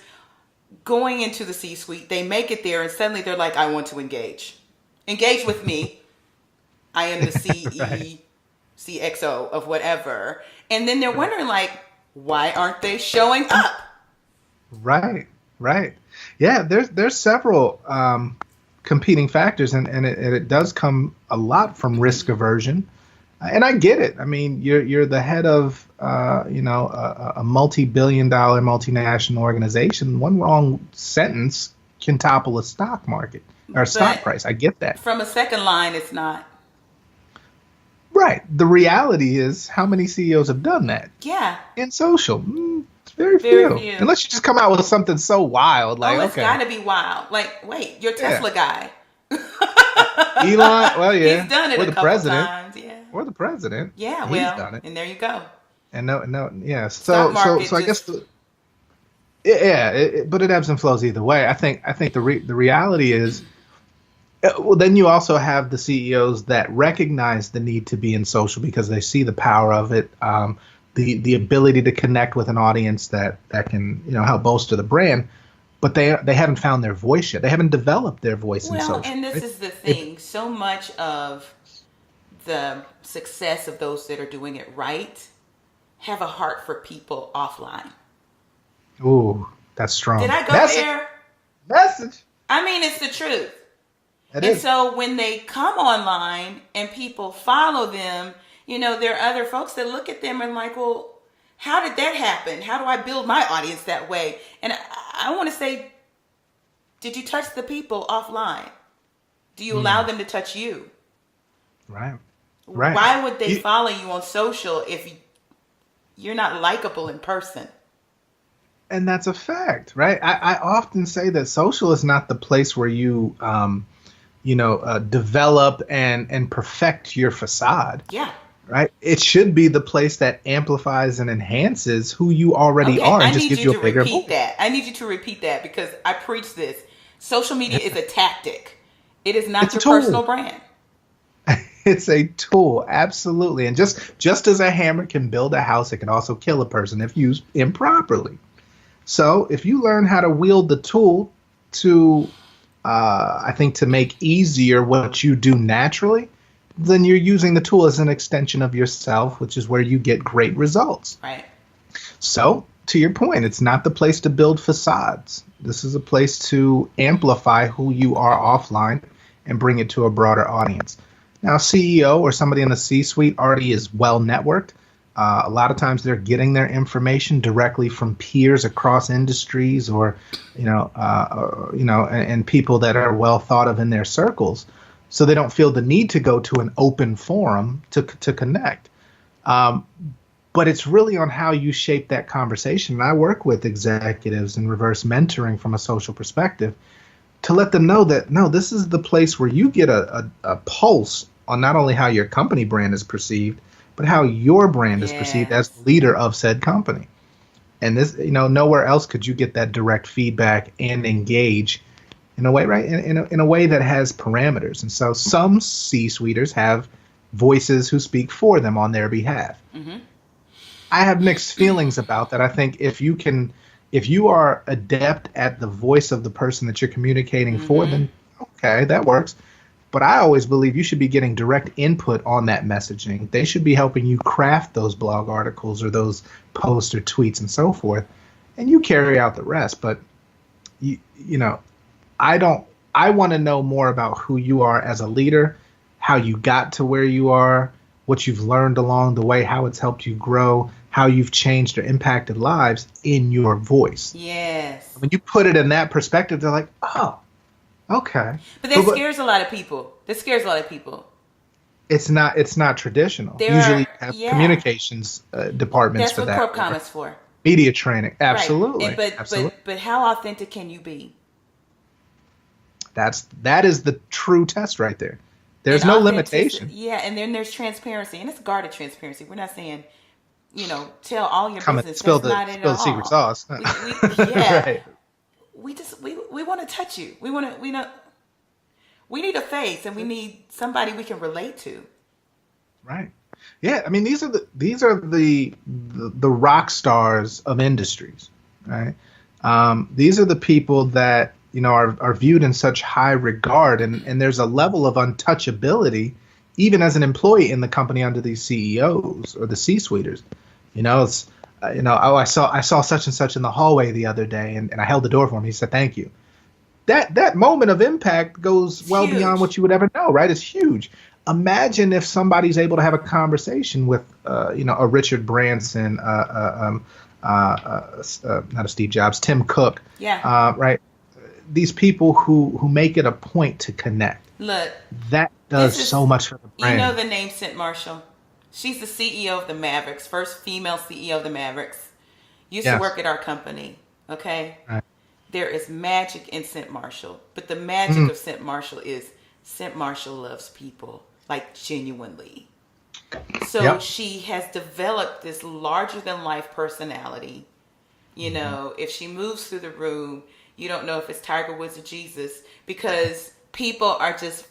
going into the C-suite. They make it there, and suddenly they're like, I want to engage. Engage with me. I am the CE. Right. CXO of whatever, and then they're wondering, like, why aren't they showing up? Right. Yeah, there's several competing factors, and it does come a lot from risk aversion, and I get it. I mean, you're the head of a multi-billion-dollar multinational organization. One wrong sentence can topple a stock market. or stock But price. I get that. from a second line, it's not. Right. The reality is, how many CEOs have done that Yeah, in social? It's very very few. few. Unless you just come out with something so wild, like, Oh, it's okay, got to be wild. Like, wait, your yeah, Tesla guy. Elon, well, He's yeah, done it or a the couple president, times. Yeah. or the president, Yeah, he's well, done it. and there you go. And no, no, yeah. Stock So market I guess just, yeah, but it ebbs and flows either way. I think the reality is, well, then you also have the CEOs that recognize the need to be in social because they see the power of it, the ability to connect with an audience that can help bolster the brand, but they haven't found their voice yet. They haven't developed their voice in well, social. and this Right? is the thing. So much of the success of those that are doing it right have a heart for people offline. Ooh, that's Did strong. I go Message, there? message. I mean, it's the truth. It And is. so when they come online and people follow them, there are other folks that look at them and like, well, how did that happen? How do I build my audience that way? And I want to say, did you touch the people offline? Do you allow them to touch you? Right. Right. Why would they follow you on social if you're not likable in person? And that's a fact, right? I often say that social is not the place where you develop and perfect your facade, Yeah. right? It should be the place that amplifies and enhances who you already Okay, are I and just need gives you you to a bigger repeat voice. that. I need you to repeat that because I preach this. Social media is a tactic. It is not It's a your tool. personal brand. It's a tool, absolutely. And just as a hammer can build a house, it can also kill a person if used improperly. So if you learn how to wield the tool to, I think, to make easier what you do naturally, then you're using the tool as an extension of yourself, which is where you get great results. Right. So, to your point, it's not the place to build facades. This is a place to amplify who you are offline and bring it to a broader audience. Now, a CEO or somebody in the C-suite already is well networked. A lot of times they're getting their information directly from peers across industries or, and people that are well thought of in their circles. So they don't feel the need to go to an open forum to connect. But it's really on how you shape that conversation. And I work with executives in reverse mentoring from a social perspective to let them know that, no, this is the place where you get a pulse on not only how your company brand is perceived, but how your brand is perceived as the leader of said company. And this, nowhere else could you get that direct feedback and engage in a way, right? In a way that has parameters. And so some C-suiters have voices who speak for them on their behalf. Mm-hmm. I have mixed feelings about that. I think if you are adept at the voice of the person that you're communicating for, then okay, that works. But I always believe you should be getting direct input on that messaging. They should be helping you craft those blog articles or those posts or tweets and so forth, and you carry out the rest. But I want to know more about who you are as a leader, how you got to where you are, what you've learned along the way, how it's helped you grow, how you've changed or impacted lives in your voice. Yes. When you put it in that perspective, they're like, oh, okay. But that scares a lot of people. It's not traditional. Usually you have communications departments for that. That's what corp com is for. Media training. Absolutely. Right. Absolutely. But how authentic can you be? That is the true test right there. There's no limitation. Yeah, and then there's transparency, and it's guarded transparency. We're not saying, tell all your Come business. and spill That's the secret sauce. Right. We want to touch you. We need a face, and we need somebody we can relate to. Right. Yeah, I mean these are the rock stars of industries, right? These are the people that are viewed in such high regard, and there's a level of untouchability even as an employee in the company under these CEOs or the C-suiters. It's I saw such and such in the hallway the other day, and I held the door for him. He said thank you. That moment of impact goes well beyond what you would ever know, right? It's huge. Imagine if somebody's able to have a conversation with, a Richard Branson, not a Steve Jobs, Tim Cook, right? these people who make it a point to connect. Look, That does so much for the you know brand. the name Cent Marshall? She's the CEO of the Mavericks, first female CEO of the Mavericks. Used to Yes. work at our company. Okay, Right. there is magic in Cent Marshall, but the magic Mm, of Cent Marshall is Cent Marshall loves people, like genuinely. So yep. she has developed this larger than life personality. You Hmm. know, if she moves through the room, you don't know if it's Tiger Woods or Jesus because people are just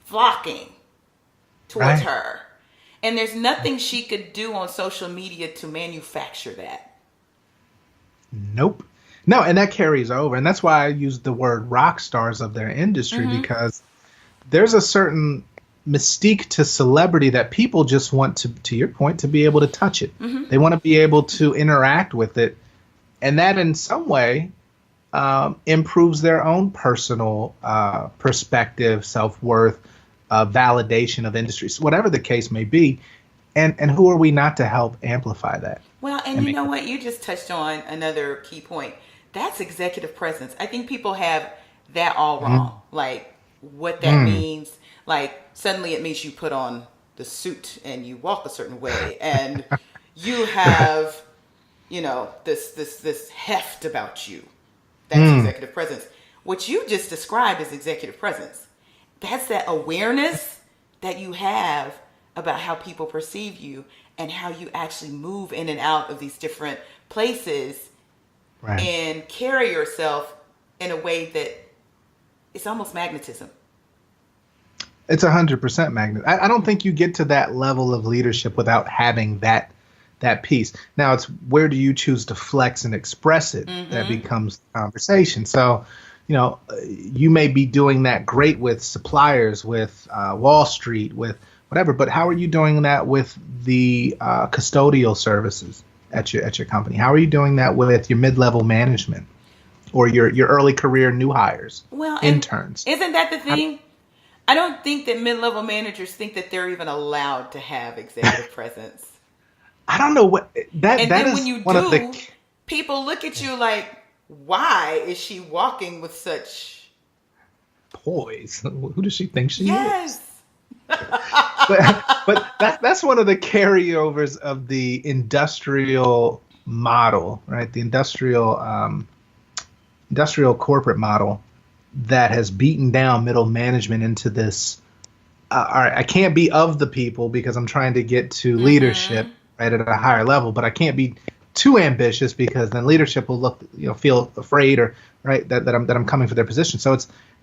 flocking towards Right. her. And there's nothing she could do on social media to manufacture that. Nope. No, and that carries over. And that's why I use the word rock stars of their industry, Mm-hmm. because there's a certain mystique to celebrity that people just want to your point, to be able to touch it. Mm-hmm. They want to be able to interact with it. And that in some way improves their own personal perspective, self-worth, validation of industries, whatever the case may be. And who are we not to help amplify that? Well, and And you make know it. what? You just touched on another key point. That's executive presence. I think people have that all Mm, wrong. Like what that mm, means. Like suddenly it means you put on the suit and you walk a certain way and you have, you know, this heft about you. That's mm. executive presence. What you just described is executive presence. That's that awareness that you have about how people perceive you and how you actually move in and out of these different places Right. and carry yourself in a way that it's almost magnetism. It's 100% magnet. I don't think you get to that level of leadership without having that piece. Now it's where do you choose to flex and express it that Mm-hmm. becomes the conversation. So, you may be doing that great with suppliers, with Wall Street, with whatever, but how are you doing that with the custodial services at your company? How are you doing that with your mid-level management or your early career new hires, Well, and interns? isn't that the How, thing? I don't think that mid-level managers think that they're even allowed to have executive presence. I don't know what And that then when is you one of the. do, people look at you like, why is she walking with such... Poise. Who does she think she is? Yes. But that's one of the carryovers of the industrial model, right? The industrial corporate model that has beaten down middle management into this. All right, I can't be of the people because I'm trying to get to leadership, Mm-hmm. right, at a higher level, but I can't be too ambitious because then leadership will feel afraid, or right, that I'm coming for their position. So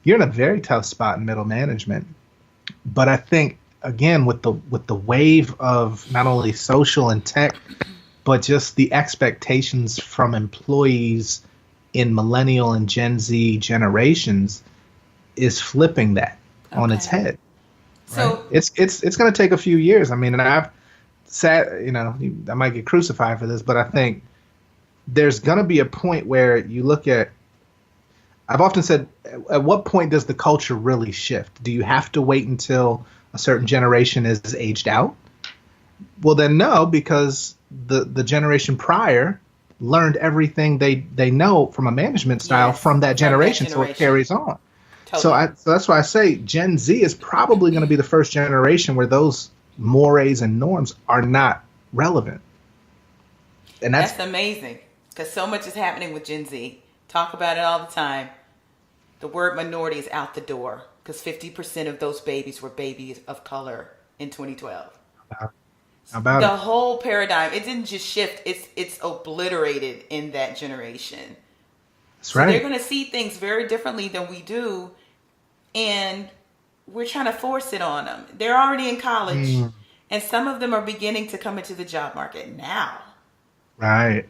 you're in a very tough spot in middle management. But I think again with the wave of not only social and tech, but just the expectations from employees in millennial and Gen Z generations is flipping that on its Okay. head. Right? So, It's going to take a few years. I mean, and I've sat, I might get crucified for this, but I think there's going to be a point where you look at. I've often said, at what point does the culture really shift? Do you have to wait until a certain generation is aged out? Well, then no, because the generation prior learned everything they know from a management style yes, from that from that generation, so it generation. carries on. Totally. So that's why I say Gen Z is probably going to be the first generation where those mores and norms are not relevant. And That's amazing because so much is happening with Gen Z. Talk about it all the time. The word minority is out the door because 50% of those babies were babies of color in 2012. how about The it. whole paradigm, it didn't just shift, it's obliterated in that generation. That's So they're right. going to see things very differently than we do, and we're trying to force it on them. They're already in college, Mm, and some of them are beginning to come into the job market now. right.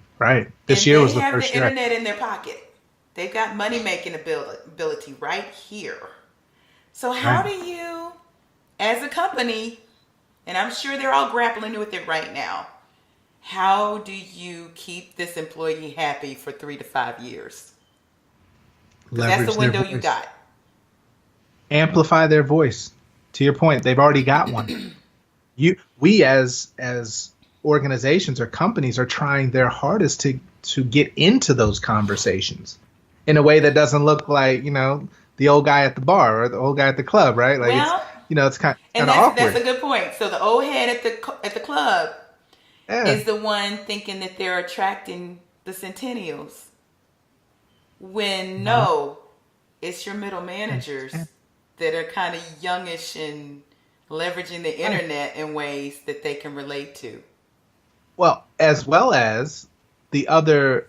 This And year they was the have the first year. internet in their pocket. They've got money making ability right here. So how Right. do you, as a company, and I'm sure they're all grappling with it right now, how do you keep this employee happy for 3 to 5 years? Because that's Leverage the their window you voice. got. Amplify their voice. To your point, they've already got one. We as organizations or companies are trying their hardest to get into those conversations, in a way that doesn't look like, the old guy at the bar or the old guy at the club, right? Like Well, it's kind and of that's awkward. a good point. So the old head at the club Yeah. is the one thinking that they're attracting the centennials, when No. no, it's your middle managers that are kind of youngish and leveraging the Right. internet in ways that they can relate to. Well as the other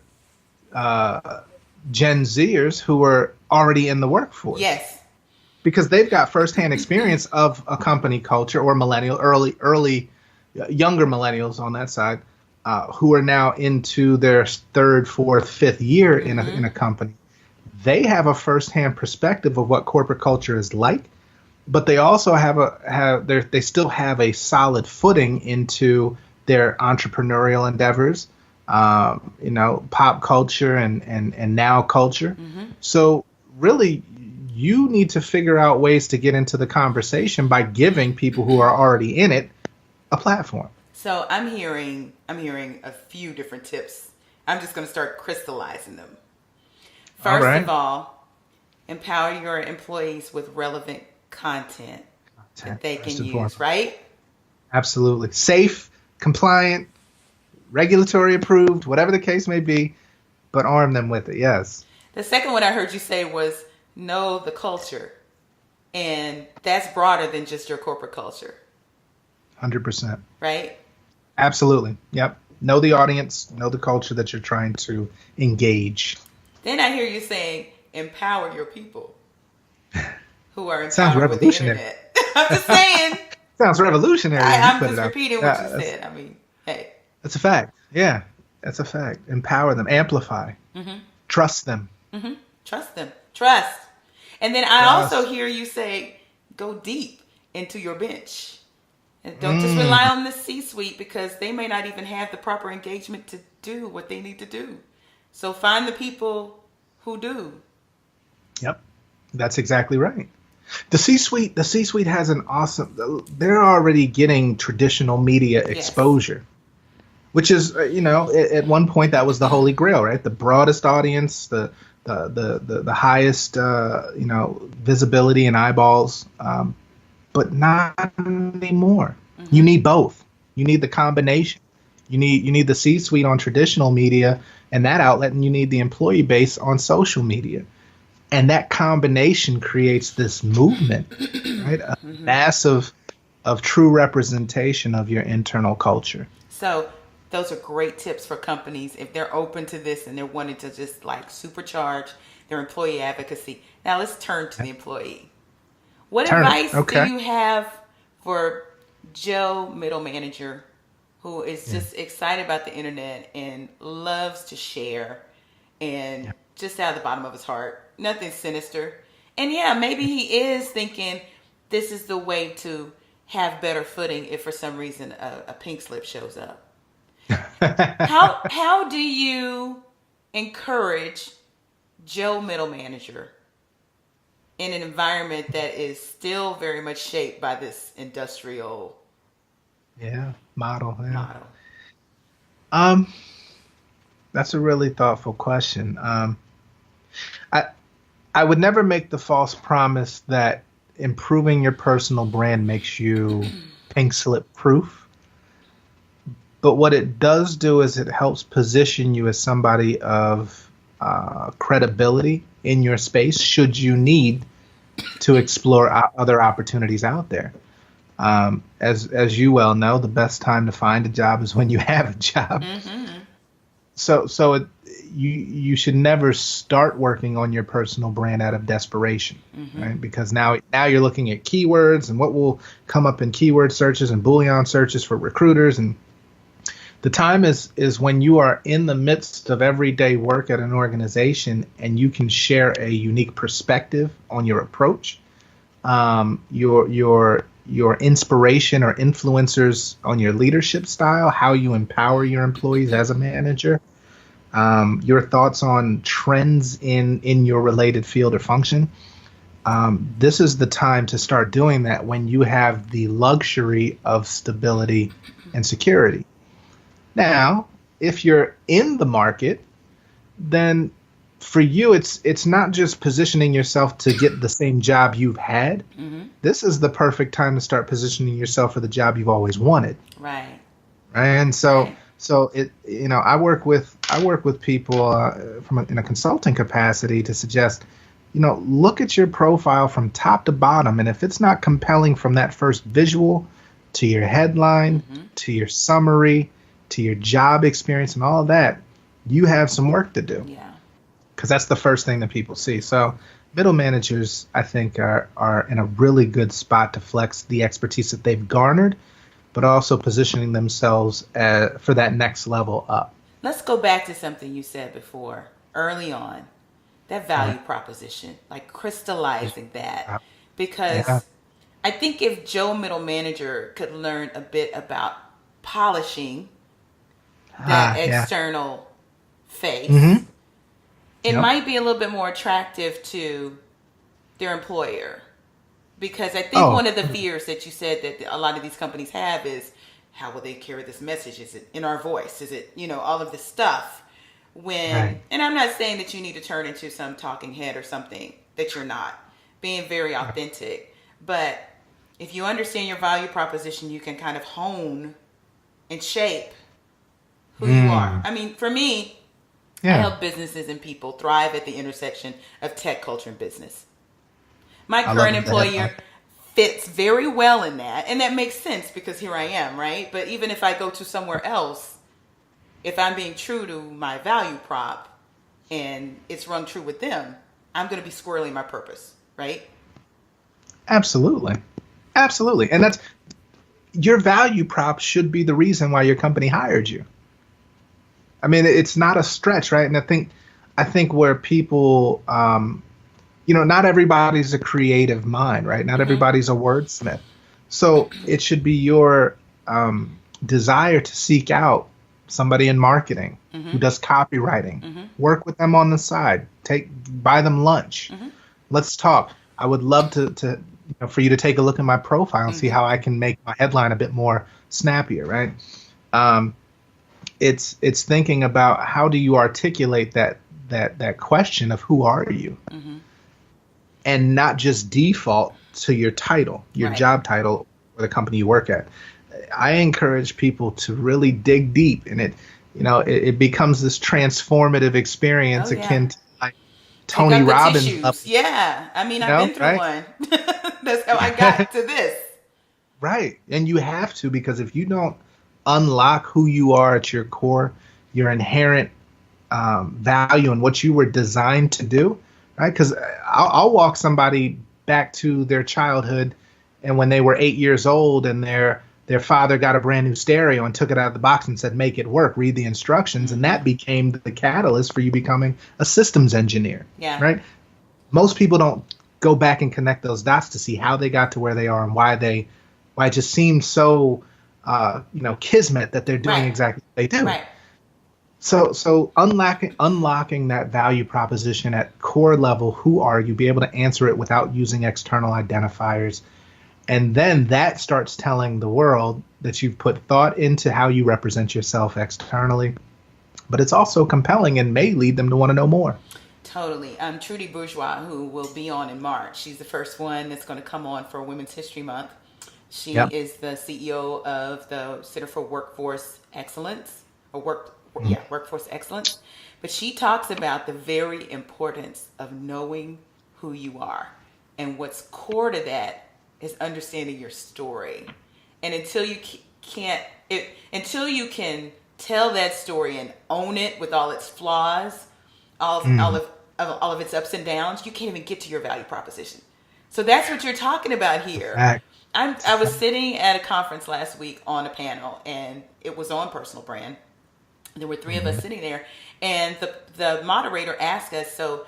uh, Gen Zers who are already in the workforce, Yes. because they've got firsthand experience of a company culture, or early, younger millennials on that side, who are now into their third, fourth, fifth year in a company. They have a firsthand perspective of what corporate culture is like, but they also they still have a solid footing into their entrepreneurial endeavors, pop culture and now culture. So really, you need to figure out ways to get into the conversation by giving people who are already in it a platform. So I'm hearing a few different tips. I'm just going to start crystallizing them. All First right. of all, empower your employees with relevant content that they First can and use, foremost. right? Absolutely. Safe, compliant, regulatory approved, whatever the case may be, but arm them with it. Yes. The second one I heard you say was know the culture. And that's broader than just your corporate culture, 100%. right? Absolutely. Yep. Know the audience, know the culture that you're trying to engage. Then I hear you saying empower your people who are Sounds empowered with the revolutionary. internet. I'm just saying. Sounds revolutionary when you I'm put just it out. repeating what you said. I mean, hey. That's a fact. Yeah, that's a fact. Empower them, amplify, trust them. Trust them. Trust. And then I Trust. also hear you say go deep into your bench. And don't just rely on the C-suite, because they may not even have the proper engagement to do what they need to do. So find the people who do. Yep, that's exactly right. The C-suite has an awesome. They're already getting traditional media exposure, which is, at one point that was the holy grail, right? The broadest audience, the highest, visibility and eyeballs, but not anymore. You need both. You need the combination. You need the C-suite on traditional media and that outlet, and you need the employee base on social media. And that combination creates this movement, right? A massive of true representation of your internal culture. So those are great tips for companies if they're open to this and they're wanting to just like supercharge their employee advocacy. Now let's turn to the employee. What advice do you have for Joe, middle manager, who is just excited about the internet and loves to share and just out of the bottom of his heart, nothing sinister. And maybe he is thinking this is the way to have better footing if for some reason a pink slip shows up. How do you encourage Joe, middle manager, in an environment that is still very much shaped by this industrial model? model? That's a really thoughtful question. I would never make the false promise that improving your personal brand makes you pink slip proof. But what it does do is it helps position you as somebody of credibility in your space should you need to explore other opportunities out there. As you well know, the best time to find a job is when you have a job. So you should never start working on your personal brand out of desperation, right? Because now you're looking at keywords and what will come up in keyword searches and Boolean searches for recruiters. And the time is when you are in the midst of everyday work at an organization and you can share a unique perspective on your approach, your inspiration or influencers on your leadership style, how you empower your employees as a manager, your thoughts on trends in your related field or function. This is the time to start doing that when you have the luxury of stability and security. Now, if you're in the market, then for you, it's not just positioning yourself to get the same job you've had. Mm-hmm. This is the perfect time to start positioning yourself for the job you've always wanted. Right. Right? And so Right. so it I work with people in a consulting capacity to suggest, look at your profile from top to bottom, and if it's not compelling from that first visual to your headline Mm-hmm. to your summary to your job experience and all of that, you have some work to do, Yeah. because that's the first thing that people see. So middle managers, I think, are in a really good spot to flex the expertise that they've garnered, but also positioning themselves for that next level up. Let's go back to something you said before, early on, that Okay. value proposition, like crystallizing that. Yeah. Because I think if Joe Middle Manager could learn a bit about polishing that Yeah. external face, Mm-hmm. it Yep. might be a little bit more attractive to their employer. Because I think Oh, one of the fears that you said that a lot of these companies have is, how will they carry this message? Is it in our voice? Is it, all of this stuff? right. And I'm not saying that you need to turn into some talking head or something that you're not, being very authentic. But if you understand your value proposition, you can kind of hone and shape who you are. Mm. I mean, for me, I Yeah. help businesses and people thrive at the intersection of tech, culture, and business. My I love current the headline. employer fits very well in that. And that makes sense because here I am, right? But even if I go to somewhere else, if I'm being true to my value prop and it's rung true with them, I'm going to be squarely in my purpose, right? Absolutely. Absolutely. And that's your value prop should be the reason why your company hired you. I mean, it's not a stretch, right? And I think where people, not everybody's a creative mind, right? Not Mm-hmm. everybody's a wordsmith. So it should be your desire to seek out somebody in marketing who Mm-hmm. does copywriting. Mm-hmm. Work with them on the side. Buy them lunch. Mm-hmm. Let's talk. I would love for you to take a look at my profile and see Mm-hmm. how I can make my headline a bit more snappier, right? Um, it's thinking about how do you articulate that question of who are you, Mm-hmm. and not just default to your title, your Right. job title, or the company you work at. I encourage people to really dig deep, and it becomes this transformative Oh, experience yeah. akin to like Take Tony out the Robbins level, tissues. Yeah. I mean, I've been through right? one. That's how I got to this. Right. And you have to, because if you don't unlock who you are at your core, your inherent value and what you were designed to do, right? Because I'll walk somebody back to their childhood and when they were 8 years old and their father got a brand new stereo and took it out of the box and said, make it work, read the instructions. And Mm-hmm. that became the catalyst for you becoming a systems engineer, Yeah. right? Most people don't go back and connect those dots to see how they got to where they are and why it just seems so kismet that they're doing Right. exactly what they do. Right. So unlocking that value proposition at core level, who are you? Be able to answer it without using external identifiers, and then that starts telling the world that you've put thought into how you represent yourself externally. But it's also compelling and may lead them to want to know more. Totally. Trudy Bourgeois, who will be on in March. She's the first one that's going to come on for Women's History Month. She Yep. is the CEO of the Center for Workforce Excellence, or Mm. Workforce Excellence. But she talks about the very importance of knowing who you are, and what's core to that is understanding your story. And until you until you can tell that story and own it with all its flaws, Mm. all of its ups and downs, you can't even get to your value proposition. So that's what you're talking about here. Fact. I was sitting at a conference last week on a panel, and it was on personal brand. There were three of us sitting there, and the moderator asked us, so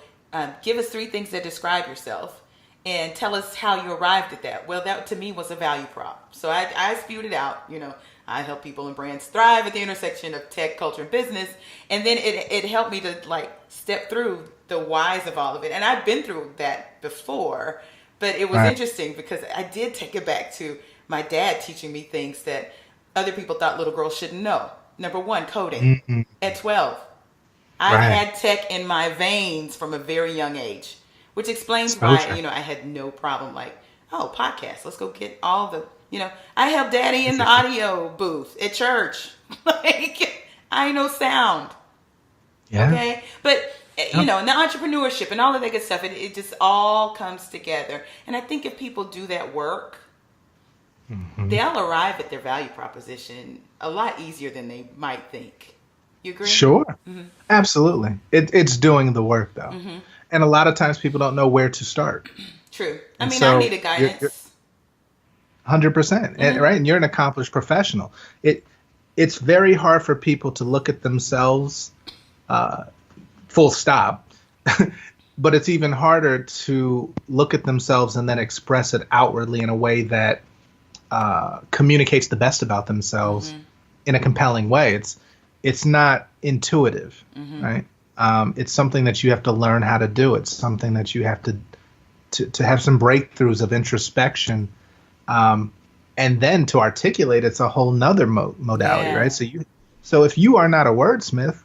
give us three things that describe yourself and tell us how you arrived at that. Well, that to me was a value prop. So I spewed it out. I help people and brands thrive at the intersection of tech, culture, and business. And then it helped me to like step through the whys of all of it. And I've been through that before, but it was Right. interesting because I did take it back to my dad teaching me things that other people thought little girls shouldn't know. Number one, coding Mm-mm. at 12. I've Right. had tech in my veins from a very young age, which explains why, Exposure. I had no problem like, oh, podcast. Let's go get all the, I helped daddy in the Exactly. audio booth at church. Like, I know sound. Yeah. Okay. But, Yep. and the entrepreneurship and all of that good stuff, it just all comes together. And I think if people do that work, they'll arrive at their value proposition a lot easier than they might think. You agree? Sure. Absolutely. It's doing the work though. And a lot of times people don't know where to start. True. I And mean, so I needed guidance. 100%. Right. And you're an accomplished professional. It's very hard for people to look at themselves, full stop. But it's even harder to look at themselves and then express it outwardly in a way that communicates the best about themselves in a compelling way. It's not intuitive, right? It's something that you have to learn how to do. It's something that you have to have some breakthroughs of introspection, and then to articulate. It's a whole nother modality, right? So if you are not a wordsmith,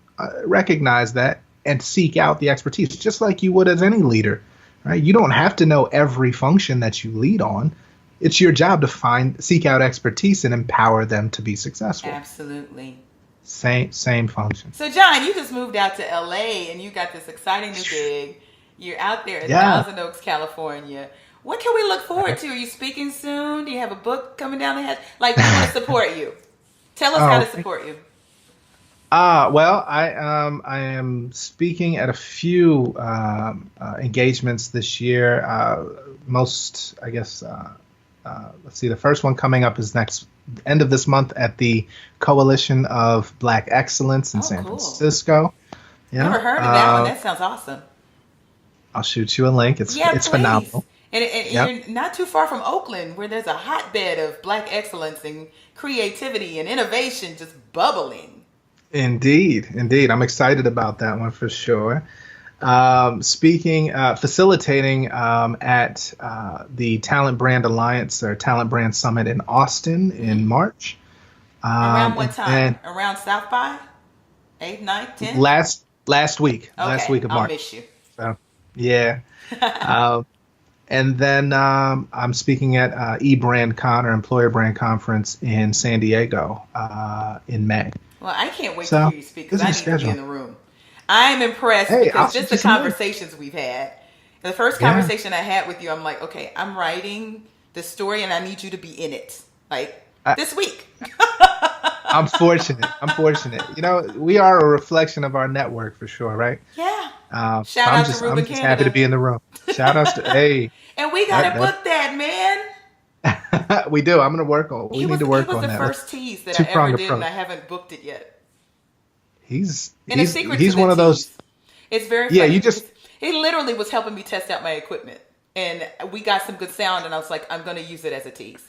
recognize that and seek out the expertise, just like you would as any leader, right? You don't have to know every function that you lead on. It's your job to seek out expertise and empower them to be successful. Absolutely. Same function. So, John, you just moved out to LA and you got this exciting new gig. You're out there in Thousand Oaks, California. What can we look forward to? Are you speaking soon? Do you have a book coming down the hatch? Like, we want to support you. Tell us how to support you. Well, I am speaking at a few engagements this year. Let's see, the first one coming up is end of this month at the Coalition of Black Excellence in San Francisco. Yeah. Never heard of that one. That sounds awesome. I'll shoot you a link. It's phenomenal. And you're not too far from Oakland, where there's a hotbed of Black excellence and creativity and innovation just bubbling. Indeed. I'm excited about that one for sure. Facilitating at the Talent Brand Alliance or Talent Brand Summit in Austin in March. Around what time? Around South by? 8th, 9th, 10th? Last week. Okay, last week of March. I'll miss you. So, yeah. And then I'm speaking at eBrand Con or Employer Brand Conference in San Diego in May. Well, I can't wait to hear you speak because I need to be in the room. I'm impressed Hey, because just the conversations we've had. The first conversation I had with you, I'm like, okay, I'm writing the story and I need you to be in it. Like this week. I'm fortunate. We are a reflection of our network for sure, right? Yeah. Shout out to Ruben I'm just happy to be in the room. Shout out to hey. And we gotta book that, man. We do. I'm gonna work on. We need to work on that. He was the first tease that I ever did, and I haven't booked it yet. He's one of those. It's very funny. He literally was helping me test out my equipment, and we got some good sound, and I was like, I'm gonna use it as a tease.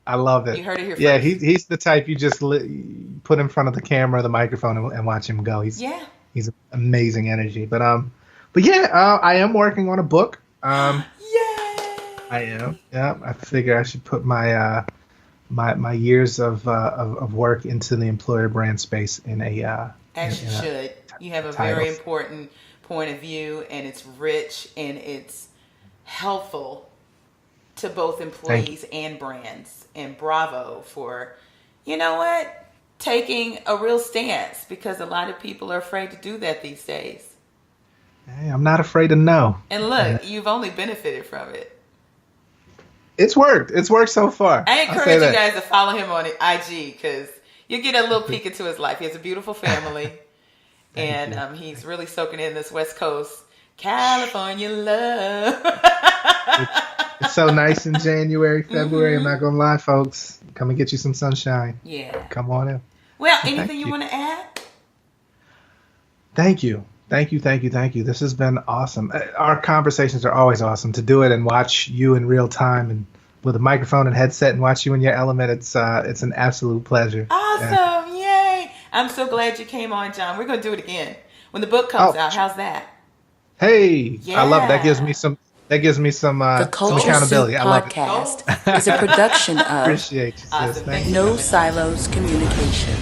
I love it. You heard it here first. Yeah, he's the type you just put in front of the camera, the microphone, and watch him go. He's amazing energy. But yeah, I am working on a book. I am. Yeah, I figure I should put my my years of work into the employer brand space in a. As you should. You have a very important point of view, and it's rich and it's helpful to both employees and brands. And bravo for, taking a real stance, because a lot of people are afraid to do that these days. Hey, I'm not afraid to know. And look, you've only benefited from it. It's worked. It's worked so far. I encourage you guys to follow him on IG because you get a little peek into his life. He has a beautiful family, and he's really soaking in this West Coast California love. It's so nice in January, February. I'm not going to lie, folks. Come and get you some sunshine. Yeah. Come on in. Well, anything you want to add? Thank you. This has been awesome. Our conversations are always awesome. To do it and watch you in real time and with a microphone and headset and watch you in your element, it's an absolute pleasure. Awesome. Yay. I'm so glad you came on, John. We're going to do it again. When the book comes out, how's that? Hey, yeah. I love it. That gives me some some accountability. I love it. The Culture Soup Podcast is a production of Appreciate you, sis. Awesome. No Silos Communication.